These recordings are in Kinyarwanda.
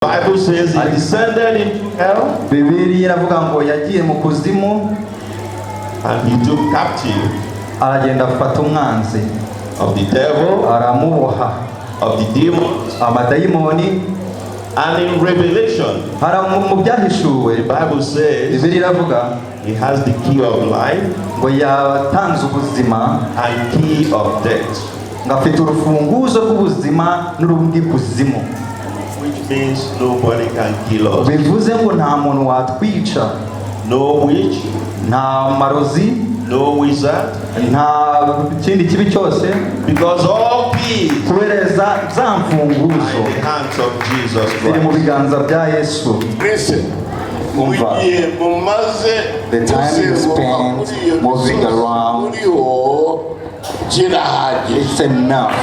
Bible says he descended into hell. Bibiri iravuga ngo yagiye mu kuzimu And he took captive aragenda afata umwanzi of the devil, aramuboha of the demons, amadayimoni. and in Revelation, mu byahishuwe the Bible says Bibiri iravuga he has the key of life ngo yatanze ubuzima and key of death, ngo afite urufunguzo rw'ubuzima n'urundi kuzimu, which means nobody can kill us. bivuze ngo nta muntu watwica, No witch, nta marozi, no wizard, nta kindi kibi cyose, because all keys kubereza za mfunguzo are in the hands of Jesus ziri mu Christ. biganza bya Yesu. Listen, Umva. The time you spend moving around, it's enough.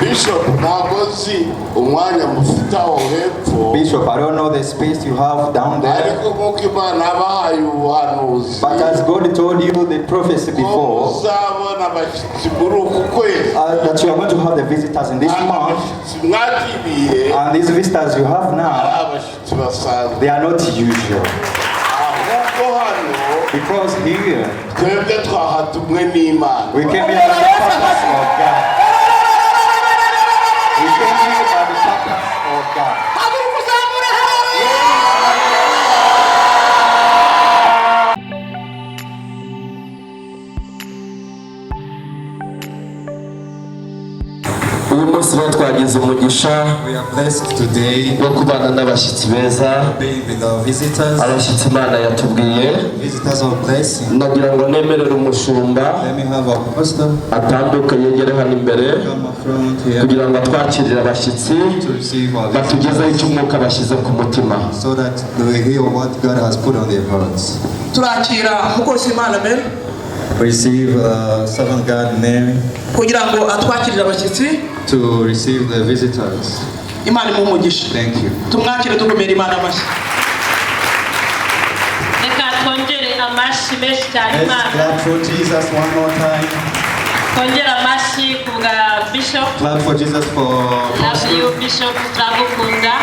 Bishop, nagozi umwanya mufita aho hepfo. Bishop, I don't know the space you have down there, Ariko muko Imana abahaye ubuhanuzi. but as God told you the prophecy before, Uzabona abashyitsi muri uku kwezi. that you are going to have the visitors in this month, Abashyitsi mwakiriye. and these visitors you have now, Abashyitsi basanzwe. they are not usual. Ahubwo hano Because here, twebwe twahatumwe n'Imana. we came here by the purpose of God. We came here by the purpose of God. Uyu munsi rero twagize umugisha We are blessed today wo kubana n'abashyitsi beza, being with our visitors. abashyitsi Imana yatubwiye. Visitors of blessing. Nagira ngo nemerere umushumba Let me have our pastor atambuke yegere hano imbere come up front here kugira ngo atwakirire abashyitsi to receive our batugezeho visitors, icyo umwuka bashyize ku mutima. so that they will hear what God has put on their hearts. turakira umukozi w'Imana Mary Receive servant God Mary kugira ngo atwakirire abashyitsi. to receive the visitors. Imana imuhe umugisha. Thank you. Tumwakire tugomera Imana amashyi. Reka twongere amashyi menshi cyane Let's Imana. clap for Jesus one more time. Twongere amashyi ku bwa Bishop. Clap for Jesus for Love you Bishop, turagukunda.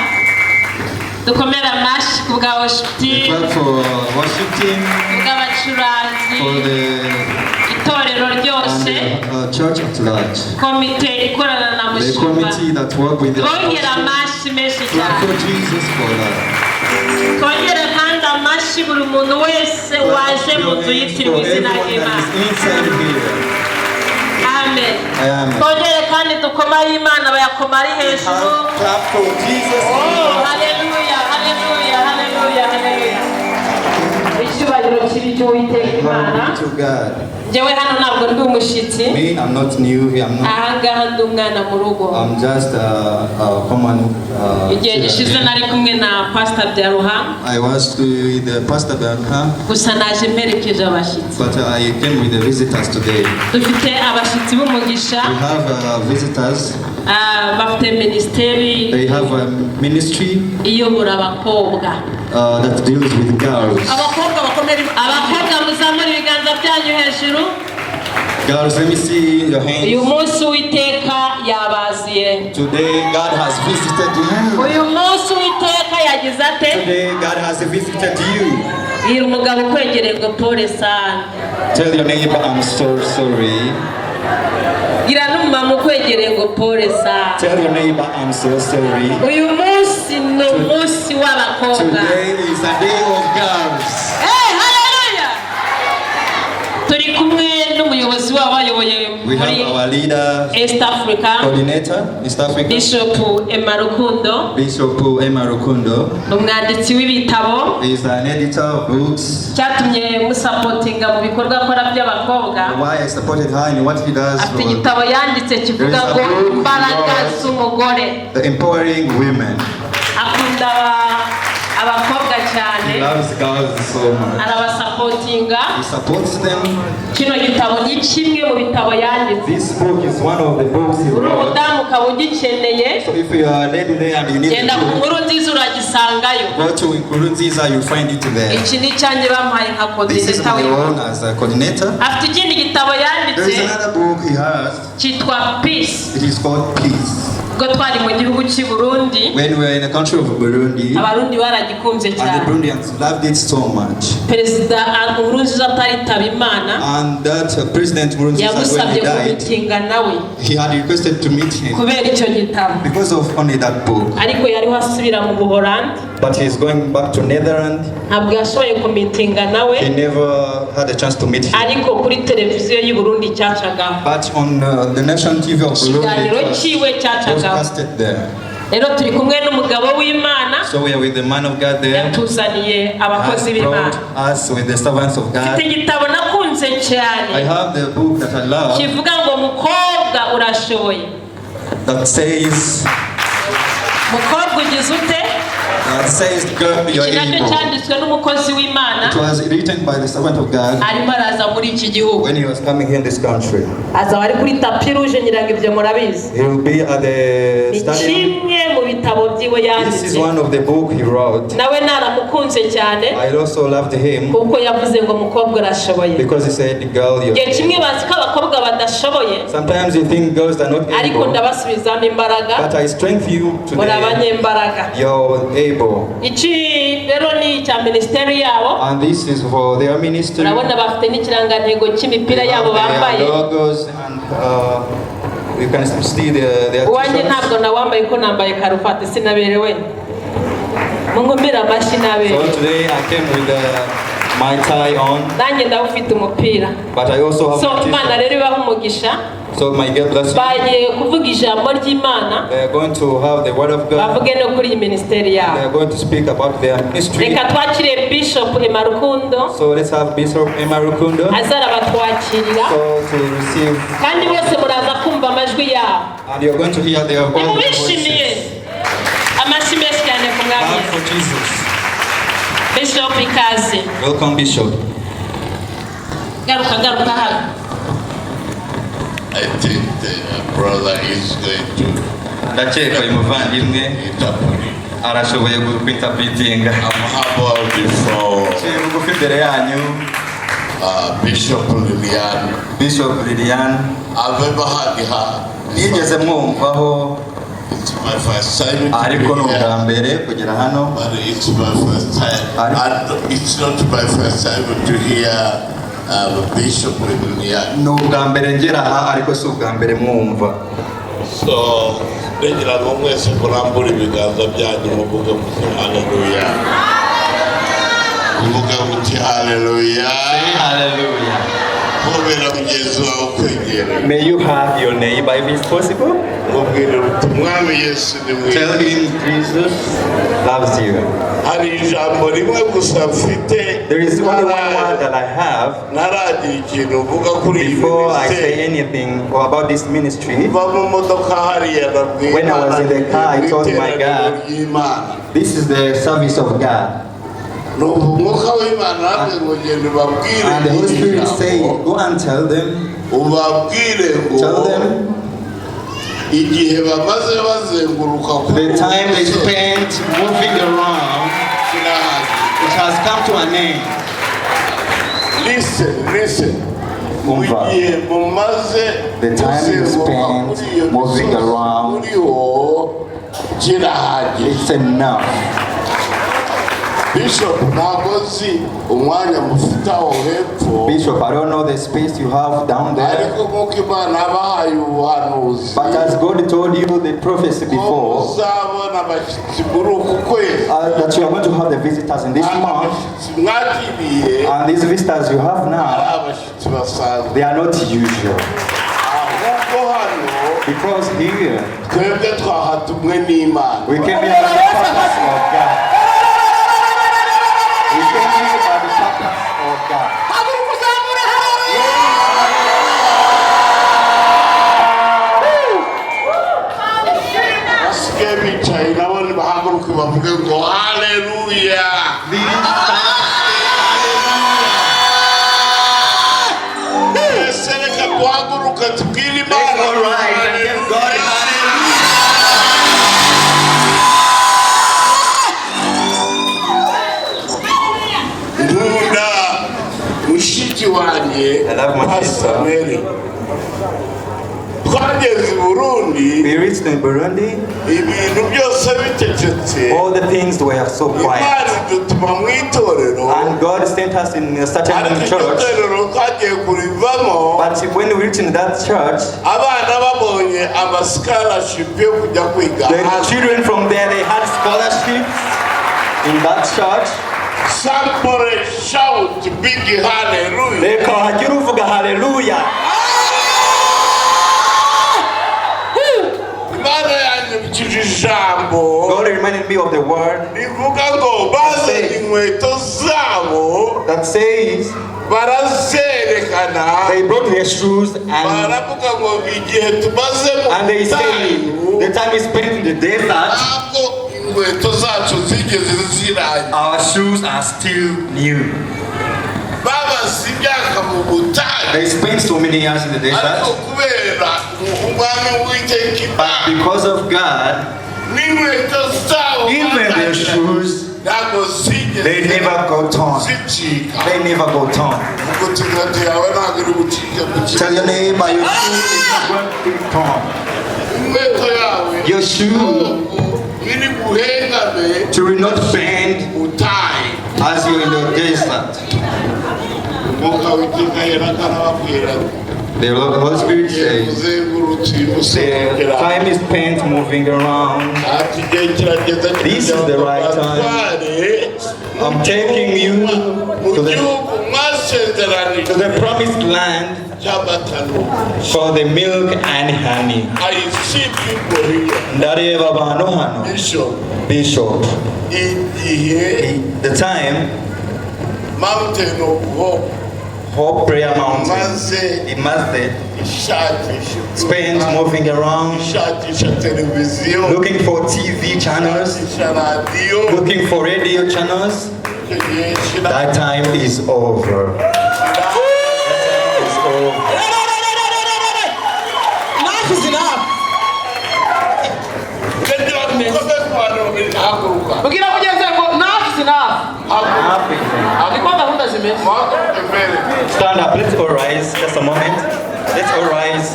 Dukomere amashyi ku bwa worship team, clap for worship team, ku bw'abacuranzi, for the itorero ryose, church at large, komite ikorana na the mushumba. committee that work with the Twongere apostle. amashyi menshi Clap cyane. for Jesus for that. Twongere kandi amashyi buri muntu wese waje mu nzu yitiriwe izina ry'Imana. Inside here. Amen. Amen. Twongere kandi dukoma y'Imana bayakoma ari hejuru. Clap for Jesus. Oh, hallelujah, hallelujah, hallelujah, hallelujah. Icyubahiro kibi cy'Uwiteka Imana. Glory to God. Njyewe hano ntabwo ndi umushyitsi. Me, I'm not new here. Ahangaha ndi umwana mu rugo. I'm just a common. Igihe gishize nari kumwe na Pastor DR.Appostle. I was with the pastor Berha, Gusa naje mperekeje abashyitsi. but I came with the visitors today. Dufite abashyitsi b'umugisha. We have visitors. Bafite minisiteri They have a ministry iyobora abakobwa. that deals with girls. Abakobwa bakomera Abakobwa muzamura ibiganza byanyu hejuru. Girls, let me see your Uyu hands. munsi Uwiteka yabaziye. Today, God has visited you. Uyu munsi Uwiteka yagize ate? Today, God has visited you. Bwira umugabo ukwegereye ngo pole sana. Tell your neighbor, I'm so sorry. Bwira n'umumama ukwegereye ngo pole sana. Tell your neighbor, I'm so sorry. Uyu munsi ni umunsi w'abakobwa. Today is a day of girls. Hey, hallelujah! Turi kumwe n'umuyobozi wabo bayoboye We have muri our leader, East Africa, coordinator, East Africa, Bishop Emma Rukundo, Bishop Emma Rukundo. umwanditsi w'ibitabo. He is an editor of books. Cyatumye musapotinga mu bikorwa akora by'abakobwa. Why I supported her in what he does Afite for igitabo yanditse kivuga ngo imbaraga z'umugore. the empowering women. Akunda abakobwa He cyane, loves girls so much. arabasapotinga. He supports them. Kino gitabo ni kimwe mu bitabo yanditse. This book is one of the books he Uri wrote. umudamu ukaba ugikeneye, So if you are a lady there and you need genda ku to nkuru nziza uragisangayo. go to Nkurunziza, you find it there. Iki ni cyanjye bamuhaye nka This is coordinator my we. own as a coordinator. Afite ikindi gitabo There is yanditse another book he has. cyitwa Peace. It is called Peace. Ubwo ubwo twari mu gihugu cy'i Burundi. When we were in the country of Burundi, Abarundi baragikunze and the cyane. Burundians loved it so much. Perezida Nkurunziza ataritaba Imana. And that President Nkurunziza, when Yagusabye he died, kumitinga nawe he had requested to meet him kubera icyo gitabo. because of only that book. Ariko yariho asubira mu Buholandi. But he's going back to Netherlands. Ntabwo yashoboye kumitinga nawe. He never had a chance to meet him. Ariko kuri televiziyo y'u Burundi cyacagaho. But on the national TV of Ikiganiro Burundi, cyiwe it was cyacagaho. casted there. Rero turi kumwe n'umugabo w'Imana. So we are with the man of God there. Yatuzaniye abakozi Has b'Imana. brought us with the servants of God. Mfite igitabo nakunze I cyane have the book that I love kivuga ngo mukobwa urashoboye. that says, Mukobwa ugize ute? girl, you're Iki nacyo able. cyanditswe n'umukozi w'Imana. It was written by the servant of God Arimo araza muri iki gihugu. when he was coming here in this country. Azaba ari kuri tapi rouge nyirango ibyo murabizi. He will be at the Ni stadium. kimwe mu bitabo byiwe This is yanditse. one of the book he wrote. Nawe naramukunze cyane I also loved him kuko yavuze ngo mukobwa urashoboye. because he said, girl, you're Igihe kimwe able. bazi ko abakobwa badashoboye Sometimes you think girls are not ariko able, ndabasubizamo imbaraga. but I strengthen you Muri today. abanyembaraga. You're able. Iki rero ni icya minisiteri yabo. And this is for their ministry. Urabona bafite n'ikirangantego cy'imipira They have yabo their bambaye. logos and you can see their Uwanjye t-shirts. ntabwo nawambaye ko nambaye karuvati sinaberewe. Mungumbira amashyi naberewe. So today I came with my tie on, Nanjye ndawufite umupira. but I also have So my Imana t-shirt. rero ibaha umugisha. So my God bless you. Bagiye kuvuga ijambo ry'Imana. They are going to have the word of God. Bavuge no kuri iyi minisiteri They yabo. are going to speak about their ministry. Reka twakire Bishop Emarukundo. So let's have Bishop Emma Rukundo Azara batwakirira. so to receive, Kandi bose muraza kumva amajwi yabo. and you're going to hear their Nimubishimiye. voices. Amashyi menshi cyane ku Clap mwami. for Jesus. Bishop ikaze. Welcome, Bishop. Garuka hano. I think the brother is going to Ndakeka uyu muvandimwe interpret. arashoboye kwinterpretinga. I'm humble before Ciye bugufi imbere yanyu, Bishop Liliane. Bishop Liliane. I've ever had her. Nigeze mwumvaho It's my first time to ariko ni be ubwa here. mbere kugera hano. But it's my first time. And it's not my first time to hear Bishop Liliane. Ni ubwa mbere ngera aha ariko si ubwa mbere mwumva. So, ndagira ngo mwese kurambura ibiganza byanyu muvuge muti haleluya. Muvuge muti haleluya. Hallelujah. Mubera mugenzi wawe kwegera. May you hug your neighbor if it's possible. Mubwire muti mwami Yesu ni Tell mwiza. him Jesus loves you. Hari ijambo rimwe gusa mfite. There is only one word that I have Ntaragira ikintu mvuga kuri iyi before I say minisiteri. anything about this ministry. Mva mu modoka hariya nabwiye When I was in the car, I told my God, y'Imana. this is the service of God. Umwuka w'Imana nabwiye ngo genda ubabwire And the Holy Spirit is saying, ijambo. go and tell them, Ubabwire ngo tell them igihe bamaze bazenguruka ku the time they spent moving around, it has come to an end. Listen. Umva. Igihe mumaze The time you muzenguruka spent kuri iyo moving misozi around, muriho kirahagije. it's enough. Bishop ntabwo nzi umwanya mufite aho hepfo, Bishop, I don't know the space you have down there, ariko nk'uko Imana yabahaye ubuhanuzi but as God told you the prophecy ko before, muzabona abashyitsi muri uku kwezi, that you are going to have the visitors in this month, abashyitsi mwakiriye and these visitors you have ari now, abashyitsi basanzwe, they are not usual. ahubwo hano Because here, twebwe twahatumwe n'Imana. we came here by the purpose of God. We came here by the purpose of God. Basigaye bicaye nabo nibahaguruke bavuge ngo haleluya. Ese reka duhaguruke tubwire Imana ngo nkunda mushiki wanjye I love my sister. Pastor Mary. twageze i Burundi We reached in Burundi. ibintu byose bicecetse All the things were so quiet. Imana idutuma mu itorero And God sent us in a certain ariko church. itorero twagiye kurivamo But when we reached in that church, abana babonye scholarship yo kujya kwiga the children from there, they had scholarships in that church. somebody shout big hallelujah. Reka hagira uvuga hallelujah. Imana yanyibukije ijambo God reminded me of the word rivuga ngo bazanye inkweto zabo that says barazerekana they brought their shoes and baravuga ngo igihe tumaze mu they say butayu the time we spent in the desert, ntabwo inkweto zacu zigeze zirangira. our shoes are still new. Babaze imyaka mu butayu They spent so many years in the ariko desert, kubera umwami w'Uwiteka but Imana because of God, n'inkweto zabo even their bazanye shoes, ntabwo zigeze they never go torn. zicika. They never go torn. Ubwo inkweto yawe ntabwo iri bucike mu Tell your neighbor, your shoe is not going to be torn. inkweto yawe Your shoe iri buhengame to not bend utayi. as you're in the desert. Umwuka w'Uwiteka yerekana ababwira The Holy Spirit says, uzengurutse the umusengera time is spent moving around. ati igihe kirageze This is the right time. I'm taking you mu to the gihugu mwasezeranije the promised land cy'amatano. for the milk and honey. I see people here. Ndareba abantu hano. Bishop, Bishop, igihe the time, mountain of hope Hope Prayer Mountain, maze it must ishakisha spend moving around, ishakisha televiziyo looking for TV channels, ishakisha radiyo. looking for radio channels. Icyo gihe shira That time is over. That time is over. Enough is enough. kugira ngo ukomeze kubantu haguruka Bwira mugenzi wawe ngo enough is enough. Happy. Niko gahunda zimeze. haguruka imbere. Stand up. Let's all rise. Just a moment. Let's all rise.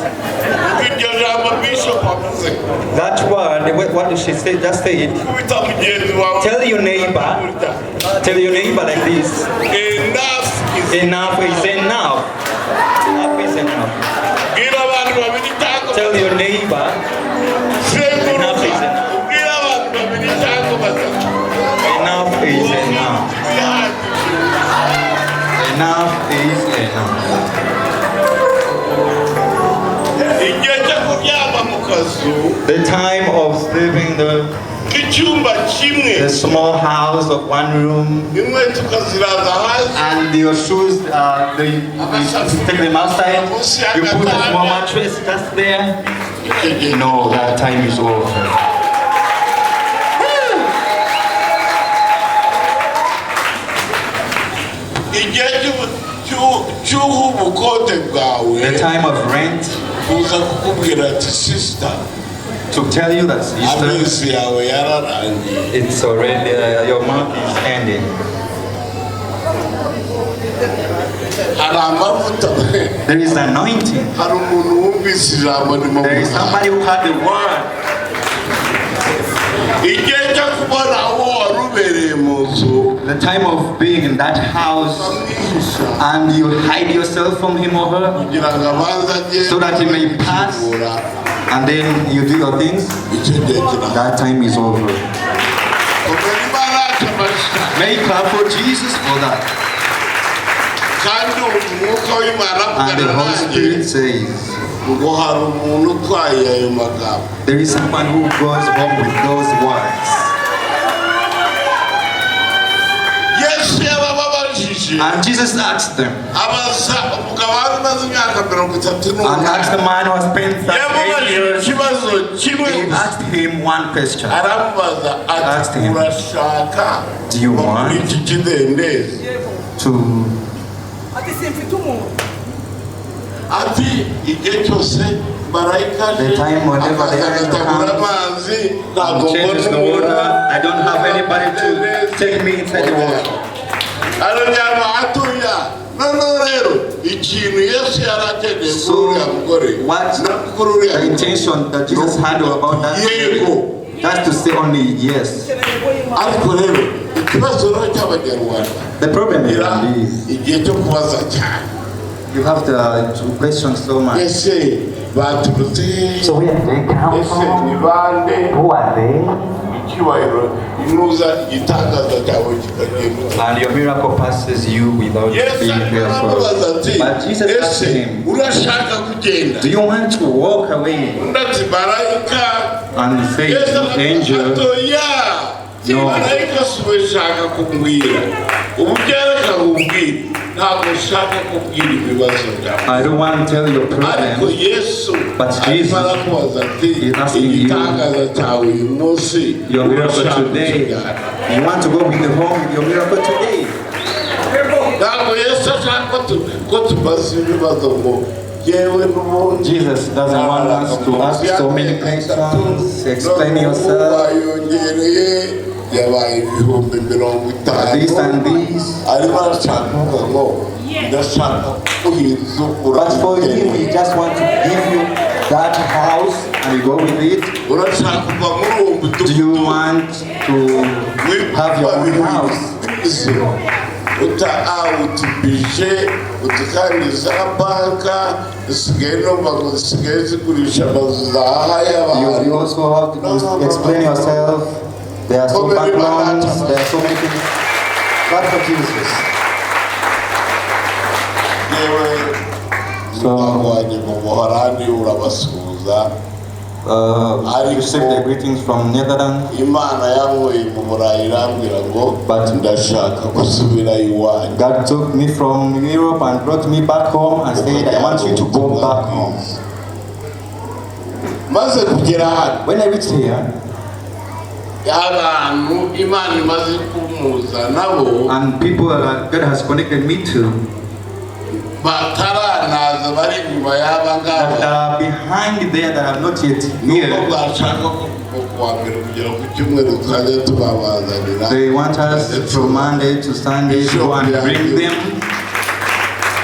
Iryo jambo Bishop avuze That word, what did she say? Just say it. kubita mugenzi wawe Tell your neighbor. Tell your neighbor like this. enough is Enough is enough. Enough is enough. bwira abantu babiri cyangwa Tell your neighbor. Enough is enough. bwira abantu babiri cyangwa batatu Enough is enough. Enough is enough. igihe cyo kuryama mu kazu The time of sleeping k'icyumba kimwe the small house of one room, inkweto ukaziraza hasi and your shoes, you take them outside. You put a small mattress just there. No, that time is over. igihe cy'ubukode bwawe The time of rent uza kukubwira ati sister to tell you that sister, amezi yawe yararangiye. it's already your month is ending. Hari amavuta There is anointing. hari umuntu wumvise ijambo ndimo There is kuvuga. somebody who had the word. igihe cyo kubona aho wari ubereye mu nzu The time of being in that house ukamwihisha and you hide yourself from him or her kugira ngo abanze ajye so that he may pass kugura. and then you do your things. icyo gihe kirahari. That time is over. Komera Imana yacu amashyi. May clap for Jesus for that. kandi umwuka w'Imana And the avugana Holy nanjye Spirit says, ngo hari umuntu utwaye ayo magambo. there is someone who goes home with those words. Yesu yabababajije And Jesus asked them, abaza umugabo wari umaze imyaka 30 and asked the man who has spent 38 yamubajije years, ikibazo kimwe he gusa. asked him one question. aramubaza Asked ati him, urashaka do you kuba want muri iki kidendezi to, Ati simfite umuntu. ati igihe cyose marayika The time whenever the angel akagatagura comes amazi ntabwo changes the water, I don't have anybody to take me inside the water. arajyana atuya noneho rero ikintu Yesu yarakeneye kuri uriya mugore What no kuri uriya the intention that Jesus had about that yego that's to say only yes. ariko rero ikibazo rero cy'abanyarwanda The problem is igihe cyo kubaza cyane you have to question so much. ese baturutse So where they come ese from? ni bande Who are they? icyubahiro inuza igitangaza cyawe kikagenda And your miracle passes you without Yesu being careful. aramubaza ati But Jesus asked ese him, urashaka kugenda do you want to walk away? undi ati marayika And he said, Yesu angel, atoya No. marayika si we shaka kumbwira ubu byareka kubwira ntabwo ushaka kubwira ibibazo byawe I don't want to tell your ariko problem. Yesu But Jesus arimo arakubaza ati is asking you, igitangaza cyawe uyu munsi your miracle urashaka today. kukijyana. You want to go with the home with your miracle today. ntabwo Yesu ashaka ko tubaza ibibazo ngo yewe n'ubundi Jesus doesn't want us to ask so many questions. Explain yourself. wayongereye yabaye ibihumbi 50 This and this. arimo arashaka kuvuga ngo ndashaka kuhinza But for him, he just want to give you that house and you go with it. urashaka kuva muri uwo Do you mudugudu want to have your own house? uta utubije utukandi za banka zisigaye numva ngo zisigaye zigurisha amazu zahaye You abantu also have to explain yourself. There are so bank loans, there are so many things. But for Jesus. yewe umuryango wanjye mu buholandi urabasuhuza I received the greetings from Netherlands, imana yankuye mu burayi irambwira ngo ndashaka gusubira iwanyu God took me from Europe and brought me back home and said, I want you to go back home. maze kugera hano When I reached here, abantu imana imaze kumuza nabo and people that God has connected me to, bataranaza bari inyuma y'aba that ngaba are behind there that are not yet nuko here, bashaka ko kuwa mbere kugera ku cyumweru tukajya tubabazanira they want us from Monday to Sunday to go and bring them.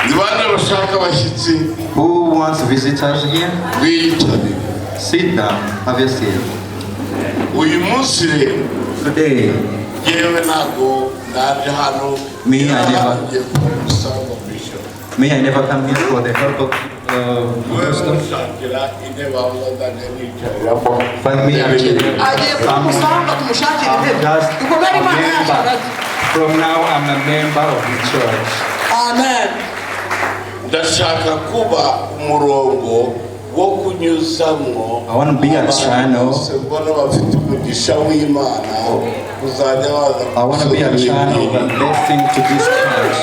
ni bande bashaka abashyitsi Who wants visitors here? biyicarire Sit down, have your seat. uyu munsi rero Today, yewe ntabwo naje hano Me, I never- ngiye kumusanga bishop I never come here for the help of wewe ushakira intebe aho uzajya nicariramo Find me actually. agiye kumusanga tumushakire intebe Just ikomere imana a yacu member. From now, I'm a member of the church. amen ndashaka kuba umurongo wo kunyuzamo I want to be a channel. bose mbona bafite umugisha w'imana uzajya waza I want to be a channel of a blessing to this church.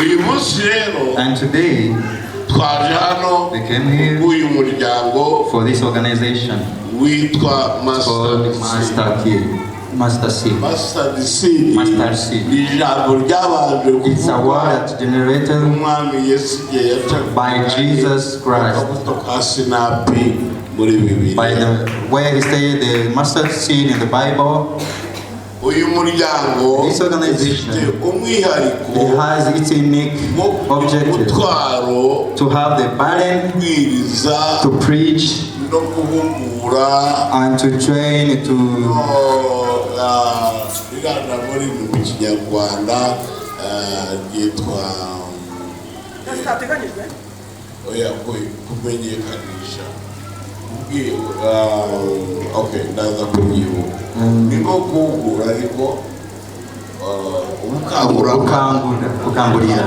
uyu munsi rero And today, twaje hano we came here uyu muryango for this organization witwa called Master Key. Master Seed. Master Seed Master Seed. ni ijambo ryabanje It's a word kuvugwa that generated n'umwami Yesu igihe yacaga by Jesus Christ. akabuto ka sinapi muri bibiri By the where he said the mustard seed in the Bible, uyu muryango This organization, ufite umwihariko it has its unique objective umutwaro to have the burden kubwiriza to preach no guhugura and to train to rirana muri mu kinyarwanda ryitwa zitateganyijwe oya kumenyekanisha okay ndaza kubyibuka ni nko guhugura ariko gukangurira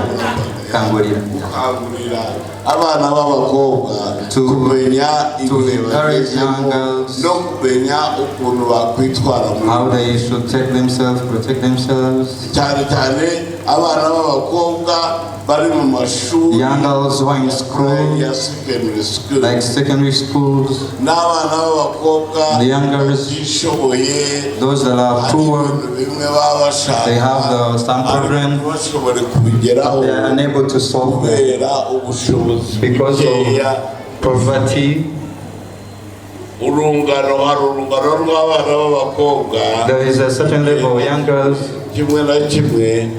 abana b'abakobwa kumenya to encourage young girls no kumenya ukuntu bakwitwara how they should take themselves, protect themselves. cyane cyane abana b'abakobwa bari mu mashuri Young girls who are in school, ya secondary school like secondary schools, n'abana b'abakobwa the young girls, batishoboye those that are poor, bimwe baba bashaka they have some program, bashobore kubigeraho they are unable to solve it kubera ubushobozi because bukeya of poverty. urungano hari urungano rw'abana b'abakobwa There is a certain level of young girls. kimwe na kimwe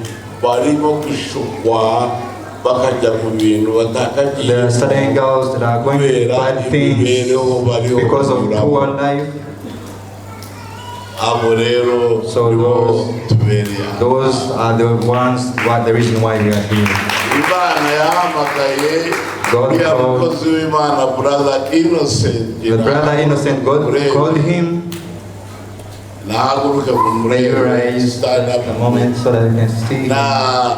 barimo gushukwa bakajya mu bintu batakagiye. There are certain girls that are going to bad things because of poor life. Abo rero So those are the ones, the reason why we are here. Imana yahamagaye God uriya called mukozi w'Imana brother Innocent. the brother Innocent. God called him. Nahaguruke mu May you murebe rise stand at up the moment so that you can see. na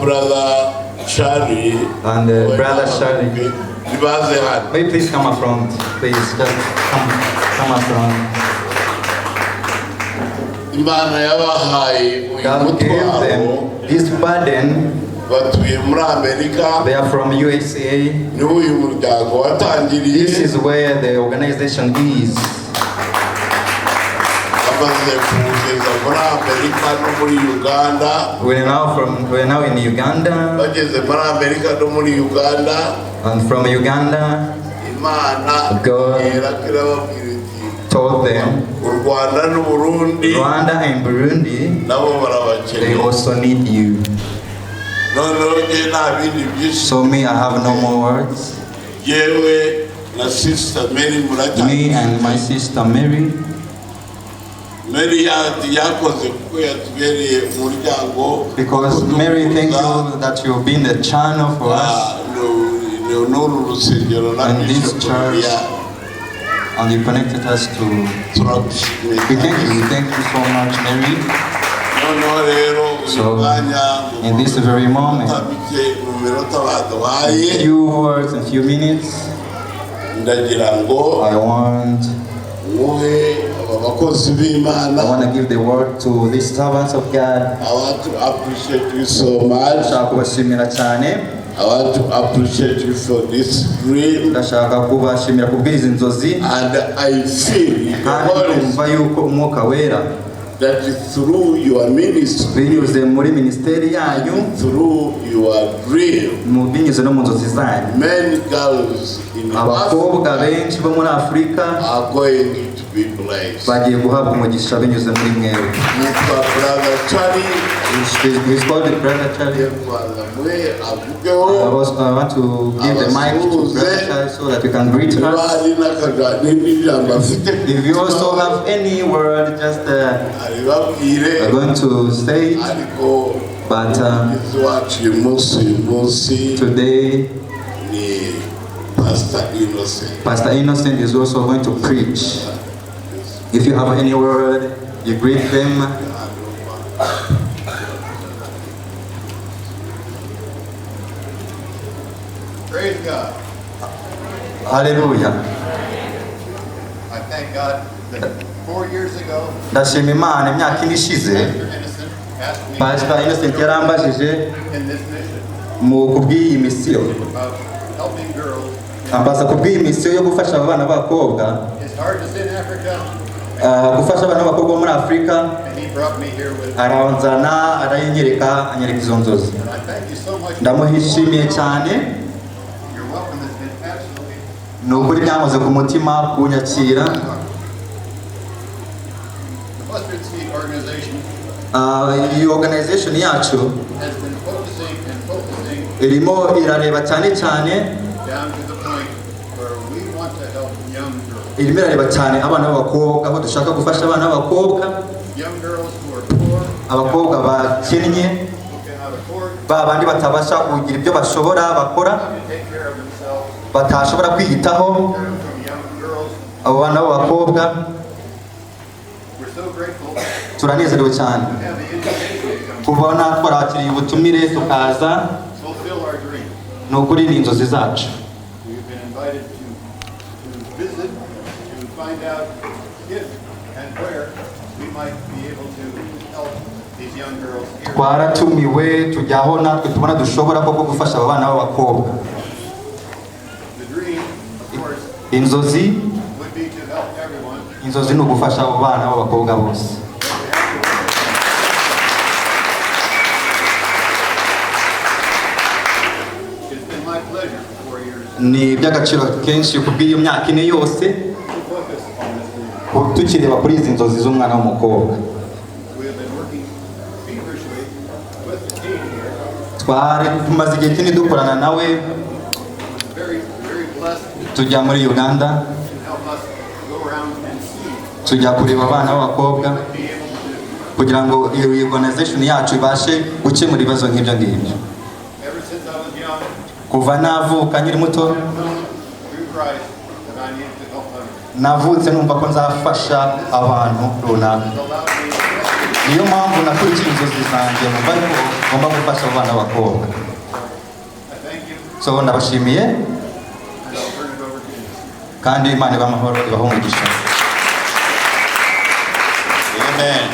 brother Charlie And brother Charlie. nibaze hano. May you please come up front. Please just come up front. Imana yabahaye uyu God gave mutwaro them this burden. batuye muri Amerika. They are from USA. Niho uyu muryango watangiriye. This is where the organization is. Bamaze kugeza muri Amerika no muri Uganda. We're now in Uganda. Bageze muri Amerika no muri Uganda. And from Uganda, Imana God irababwira iti told them, u Rwanda n'u Burundi Rwanda and Burundi, nabo they barabakeneye. also need you. Noneho njye nta bindi byinshi. So me, I have no more words. Yewe na sister Mary Me Murata. and my sister Mary, Mary yakoze kuko yatubereye umuryango. because Mary, thank you that you've been the channel for us n'uru rusengero na and this Bishop church, and you connected us to. turagushimiye. We thank you so much, Mary. Noneho rero So, uyu mwanya in this very moment, utabike mu minota a baduhaye few words, a few minutes, ndagira ngo I want abakozi b'Imana. I want to give the word to these servants of God. I want to appreciate you so much. Ndashaka kubashimira cyane. I want to appreciate you for this dream. Ndashaka kubashimira kubwiriza inzozi. And I feel Kandi kumva yuko umwuka wera that through your ministry, binyuze muri ministeri yanyu, through your dream, binyuze no mu nzozi zanyu, many girls in abakobwa Africa benshi bo muri Afurika are going to be blessed. bagiye guhabwa umugisha binyuze muri mwewe. Yitwa brother Charlie. He's called the brother Charlie. Mwe avugeho. I want to give the mic to brother Charlie so that you can greet us. Bari n'akaganiro n'ijambo afite. If you also have any word, just Aribabwire. I'm going to say it. Ariko But iwacu uyu munsi today, ni Pastor Innocent. Pastor Innocent is also going to preach. If you have any word, you greet them. Praise God. Hallelujah. I thank God that 4 years ago, Ndashima Imana imyaka ine ishize, Pastor Innocent asked me Pastor Innocent yarambajije in this mission mu kubw'iyi misiyo. of helping girls. Ambaza kubw'iyi misiyo yo gufasha abana b'abakobwa, His heart is in Africa, gufasha abana b'abakobwa bo muri Afurika, and he brought me here with. aranzana aranyereka izo nzozi. And I thank you so much. Ndamuhishimiye cyane. Your welcome has been absolutely. Ni ukuri byankoze ku mutima kunyakira. The Mustard Seed organization Iyi organization yacu has been focusing irimo irareba cyane cyane down to the point where we want to help young girls. irimo irareba cyane abana b'abakobwa, aho dushaka gufasha abana b'abakobwa, Young girls who are poor, abakobwa bakennye, who cannot afford ba bandi batabasha kugira ibyo bashobora bakora, to take care of themselves. batashobora kwiyitaho. From young girls, Abo bana b'abakobwa we're so grateful turanezerewe cyane to have the invitation to come kubona twarakiriye ubutumire tukaza. fulfill our dream. Ni ukuri ni inzozi zacu. We've been invited to visit, to find out if and where we might be able to help these young girls here. Twaratumiwe tujyaho natwe tubona dushobora koko gufasha aba bana b'abakobwa. The dream, of course, Inzozi would be to help everyone. inzozi ni ugufasha abo bana b'abakobwa bose. It's been my pleasure for 4 years ni by'agaciro kenshi kubw'iyo myaka ine yose tukireba kuri izi nzozi z'umwana w'umukobwa. Twari tumaze igihe kinini dukorana nawe, tujya muri Uganda, tujya kureba abana b'abakobwa kugira ngo iyo organization yacu ibashe gukemura ibibazo nk'ibyo ngibyo. Kuva navuka nkiri muto navutse numva ko nzafasha abantu runaka, niyo mpamvu nakurikiye inzozi zanjye numva ko ngomba gufasha abana b'abakobwa. So ndabashimiye kandi Imana ibamahoro ibahe umugisha. Amen.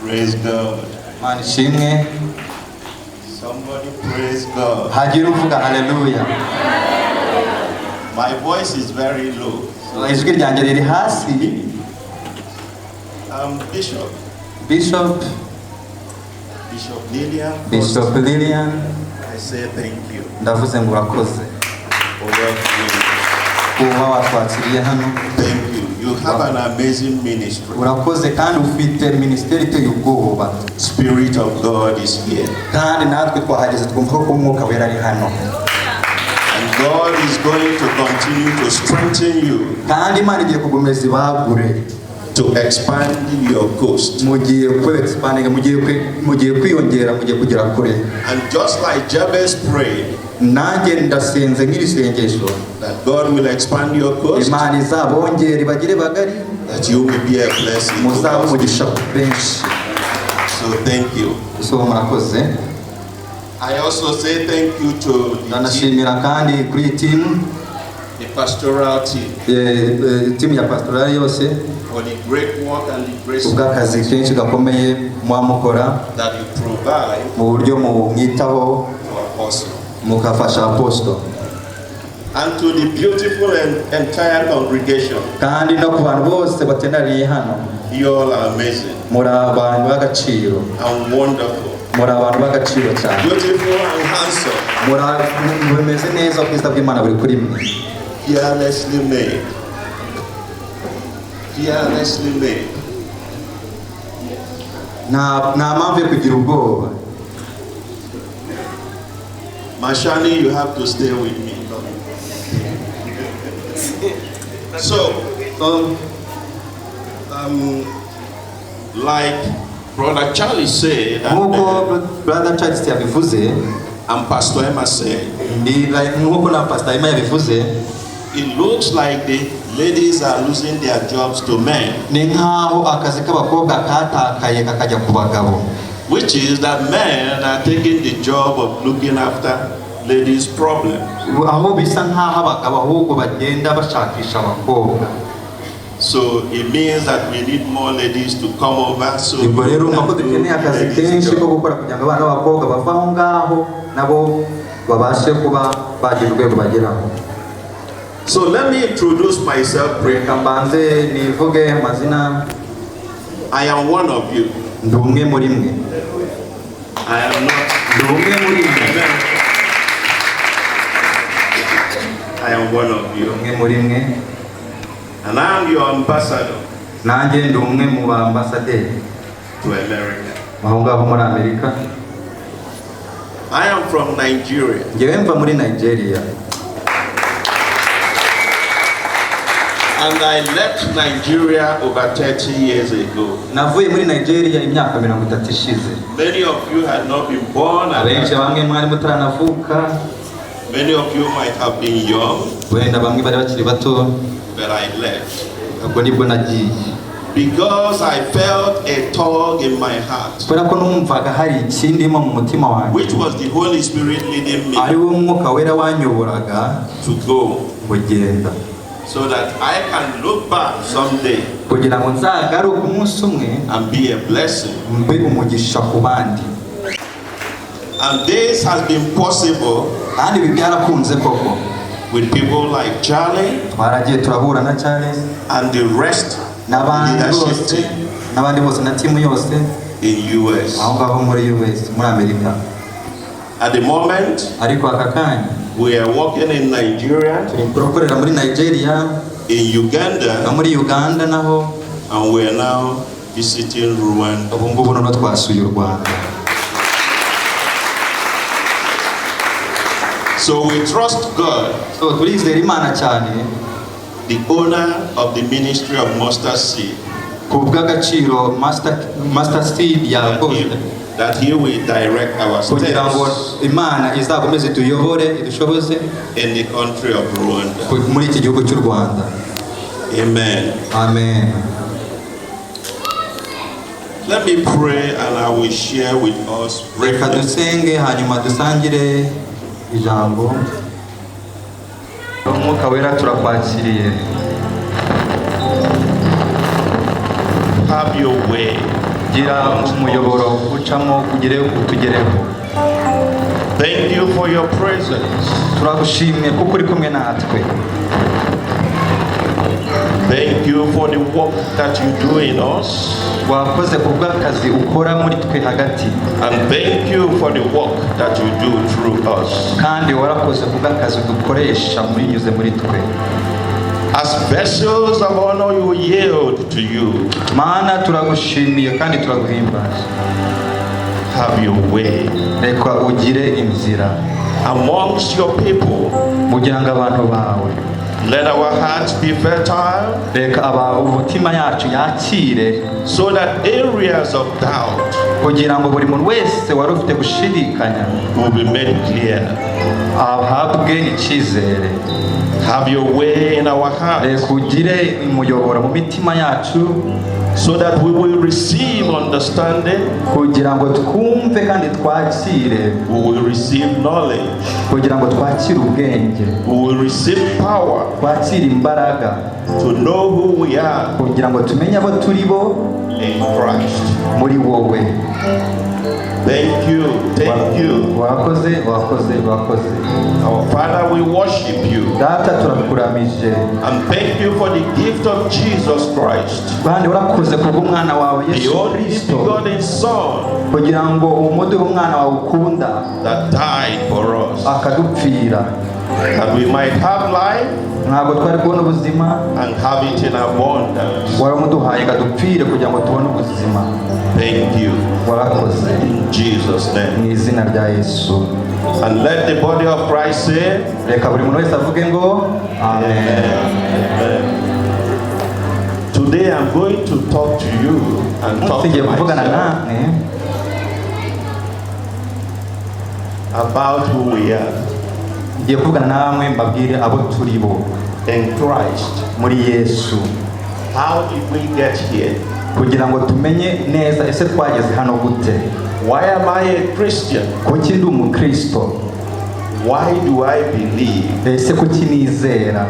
Praise God. Imana ishimwe. Somebody praise God. Hagira uvuga haleluya. My voice is very low. Ijwi ryanjye riri hasi. Bishop Liliane. Bishop Liliane. I say thank you. Ndavuze ngo urakoze. Kuba watwakiriye hano. Thank you. You have an amazing ministry. Urakoze kandi ufite ministeri iteye ubwoba. Spirit of God is here. Kandi natwe twahageze twumva ko umwuka wera ari hano. And God is going to continue to strengthen you. Kandi Imana igiye kugumeza ibagure. To expand your coast. Mugiye kwiyongera, mugiye kugera kure. And just like Jabez prayed, nanjye ndasenze nk'irisengesho that God will expand your coast, Imana izabongera ibagire bagari, that you will be a blessing. Muzaba umugisha benshi. So thank you. So murakoze. I also say thank you to ndanashimira kandi kuri team, the pastoral team, team ya pastoral yose, for the great work and the grace ubw'akazi kenshi gakomeye mwamukora that you provide mu buryo mwitaho for Apostle. mukafasha Apostle. And to the beautiful and entire congregation, kandi no ku bantu bose batenariye hano, you all are amazing. Muri abantu b'agaciro and wonderful. Muri abantu b'agaciro cyane. Beautiful and handsome. Mumeze neza ubwiza bw'Imana buri kuri mwe. Fearlessly made. Fearlessly made. Nta mpamvu yo kugira ubwoba. Mashani, you have to stay with me. So, like Brother Charlie said, and Brother Charlie yabivuze, and Pastor Emma said, nkuko na Pastor Emma yabivuze, it looks like the ladies are losing their jobs to men. Ni nkaho akazi k'abakobwa katakaye kakajya ku bagabo. Which is that men are taking the job of looking after ladies' problems. Aho bisa nkaho abagabo ahubwo bagenda bashakisha abakobwa. So it means that we need more ladies to come over. So ubwo rero nuko dukeneye akazi kenshi ko gukora kugira ngo abana b'abakobwa bava aho ngaho nabo babashe kuba bagira urwego bageraho. So let me introduce myself. Mbanze nivuge amazina. I am one of you. Ndi umwe muri mwe. I am not. Ndi umwe muri mwe. I am one of you. Umwe muri mwe. And I am your ambassador. Nanjye ndi umwe mu ba ambassadeur to America. Aho ngaho muri Amerika. I am from Nigeria. Njyewe mva muri Nigeria. And I left Nigeria over 30 years ago. Navuye muri Nigeria imyaka 30 ishize. Many of you had not been born. Abenshi bamwe mwari mutaranavuka. Many of you might have been young. Wenda bamwe bari bakiri bato. But I left. Ubwo nibwo nagiye. Because I felt a tug in my heart. Kubera ko numvaga hari ikindimo mu mutima wanjye. Which was the Holy Spirit leading me. Ari wo mwuka wera wanyoboraga to go. Kugenda. So that I can look back someday. Kugira ngo nzagaruke umunsi umwe. And be a blessing. Mbe umugisha ku bandi. And this has been possible. Kandi ibi byarakunze koko. With people like Charlie. Twaragiye turahura na Charlie. And the rest. N'abandi bose. N'abandi bose na timu yose. in US. aho ngaho muri US, muri Amerika. At the moment, Ariko aka kanya we are working in Nigeria, turakorera muri Nigeria, in Uganda, muri Uganda naho, and we are now visiting Rwanda. ubu ngubu noneho twasuye u Rwanda. So we trust God, So turizera Imana cyane the owner of the ministry of mustard seed, ku bw'agaciro master seed yakoze, that he will direct our kugira ngo steps Imana izakomeze tuyobore idushoboze in the country of Rwanda. muri iki gihugu cy'u Rwanda. Amen. Amen. Let me pray and I will share with us Reka briefly. dusenge hanyuma dusangire ijambo. Umwuka wera turakwakiriye. Have your way. Gira umuyoboro ucamo kugereho utugereho. Thank you for your presence. Turagushimye kuko uri kumwe natwe. Thank you for the work that you do in us. Wakoze ku bw'akazi ukora muri twe hagati. And thank you for the work that you do through us. Kandi warakoze ku bw'akazi dukoresha nyuze muri twe. As vessels of honor, you yield to you. Mana turagushimiye kandi turaguhimbaza. Have your way Reka ugire inzira amongst your people. kugira ngo abantu bawe. Let our hearts be fertile, Reka umutima yacu yakire, so that areas of doubt kugira ngo buri muntu wese wari ufite gushidikanya will be made clear. ahabwe icyizere. Have your way in our hearts, Reka ugire umuyoboro mu mitima yacu, so that we will receive understanding, kugira ngo twumve kandi twakire, we will receive knowledge, kugira ngo twakire ubwenge, we will receive power twakire imbaraga, to know who we are kugira ngo tumenye abo turi bo in Christ. muri wowe. Thank you, thank you. Wakoze. Our Father, we worship you. Data turakuramije. And thank you for the gift of Jesus Christ, Kandi warakoze kubw'umwana wawe the Yesu only Kristo, begotten Son kugira ngo umuduhe umwana wawe ukunda that died for us, akadupfira, that we might have life ntabwo twari kubona ubuzima, and have it in abundance. waramuduhaye ngo adupfire kugira ngo tubone ubuzima. Thank you. Warakoze In Jesus' name. mu izina rya Yesu. And let the body of Christ say, Reka buri muntu wese avuge ngo amen. Amen. Today I'm going to talk to you and talk Tugiye to kuvugana myself namwe about who we are ngiye kuvugana namwe mbabwire abo turi bo in Christ. muri Yesu, How did we get here? kugira ngo tumenye neza ese twageze hano gute. Why am I a Christian? Kuki ndi umukristo? Why do I believe? Ese kuki nizera?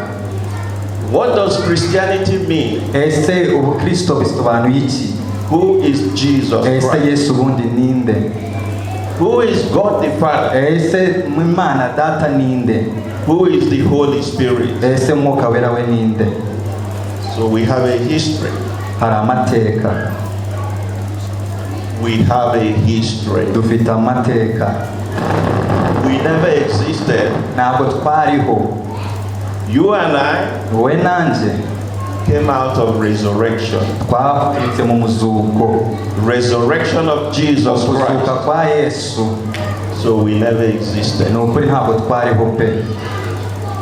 What does Christianity mean? Ese ubukristo bisobanuye iki? Who is Jesus Ese Christ? Yesu bundi ninde? Who is God the Father? Ese Imana data ninde? Who is the Holy Spirit? Ese mwuka wera we ninde? So we have a history. Hari amateka. We have a history. Dufite amateka. We never existed. Ntabwo twariho. You and I Wowe nanjye came out of resurrection. twavutse mu muzuko. Resurrection of Jesus Kuzuka Christ. kwa Yesu. So we never existed. Ni ukuri ntabwo twariho pe.